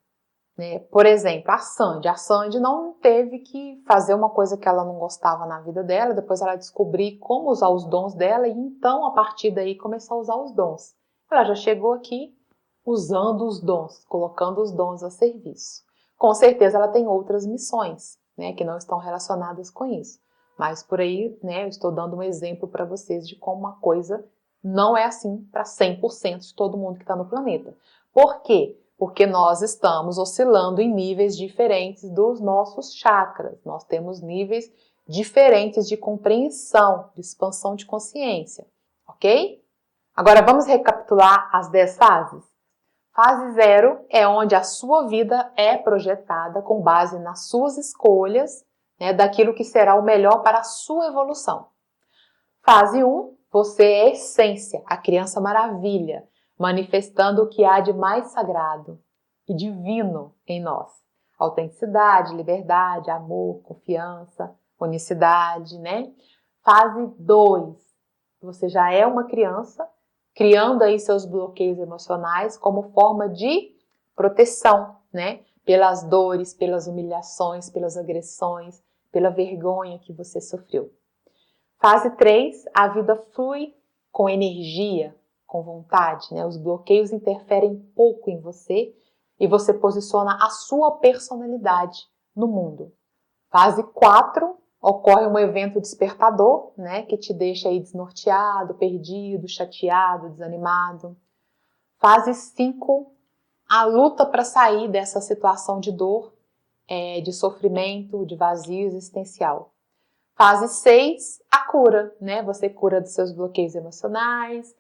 Né? Por exemplo, a Sandy não teve que fazer uma coisa que ela não gostava na vida dela, depois ela descobriu como usar os dons dela e então, a partir daí, começou a usar os dons. Ela já chegou aqui usando os dons, colocando os dons a serviço. Com certeza ela tem outras missões, né, que não estão relacionadas com isso. Mas por aí, né, eu estou dando um exemplo para vocês de como uma coisa não é assim para 100% de todo mundo que está no planeta. Por quê? Porque nós estamos oscilando em níveis diferentes dos nossos chakras. Nós temos níveis diferentes de compreensão, de expansão de consciência, ok? Agora vamos recapitular as 10 fases? Fase 0 é onde a sua vida é projetada com base nas suas escolhas, né, daquilo que será o melhor para a sua evolução. Fase 1, você é a essência, a criança maravilha, manifestando o que há de mais sagrado e divino em nós. Autenticidade, liberdade, amor, confiança, unicidade, né? Fase 2, você já é uma criança, criando aí seus bloqueios emocionais como forma de proteção, né? Pelas dores, pelas humilhações, pelas agressões, pela vergonha que você sofreu. Fase 3, a vida flui com energia, com vontade, né? Os bloqueios interferem pouco em você e você posiciona a sua personalidade no mundo. Fase 4, ocorre um evento despertador, né, que te deixa aí desnorteado, perdido, chateado, desanimado. Fase 5, a luta para sair dessa situação de dor, de sofrimento, de vazio existencial. Fase 6, a cura, né? Você cura dos seus bloqueios emocionais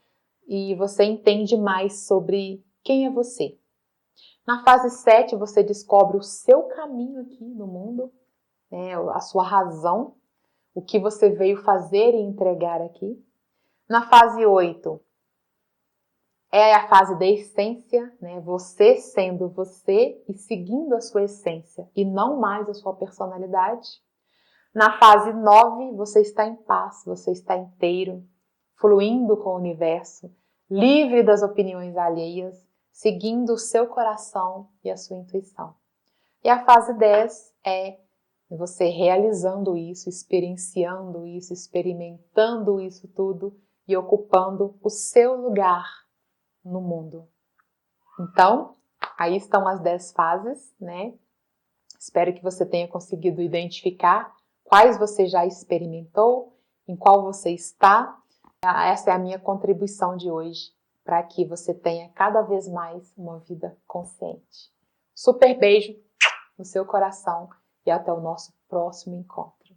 e você entende mais sobre quem é você. Na fase 7, você descobre o seu caminho aqui no mundo, né? A sua razão, o que você veio fazer e entregar aqui. Na fase 8, é a fase da essência, né? Você sendo você e seguindo a sua essência e não mais a sua personalidade. Na fase 9, você está em paz, você está inteiro, fluindo com o universo, livre das opiniões alheias, seguindo o seu coração e a sua intuição. E a fase 10 é você realizando isso, experienciando isso, experimentando isso tudo e ocupando o seu lugar no mundo. Então, aí estão as 10 fases, né? Espero que você tenha conseguido identificar quais você já experimentou, em qual você está. Essa é a minha contribuição de hoje, para que você tenha cada vez mais uma vida consciente. Super beijo no seu coração e até o nosso próximo encontro.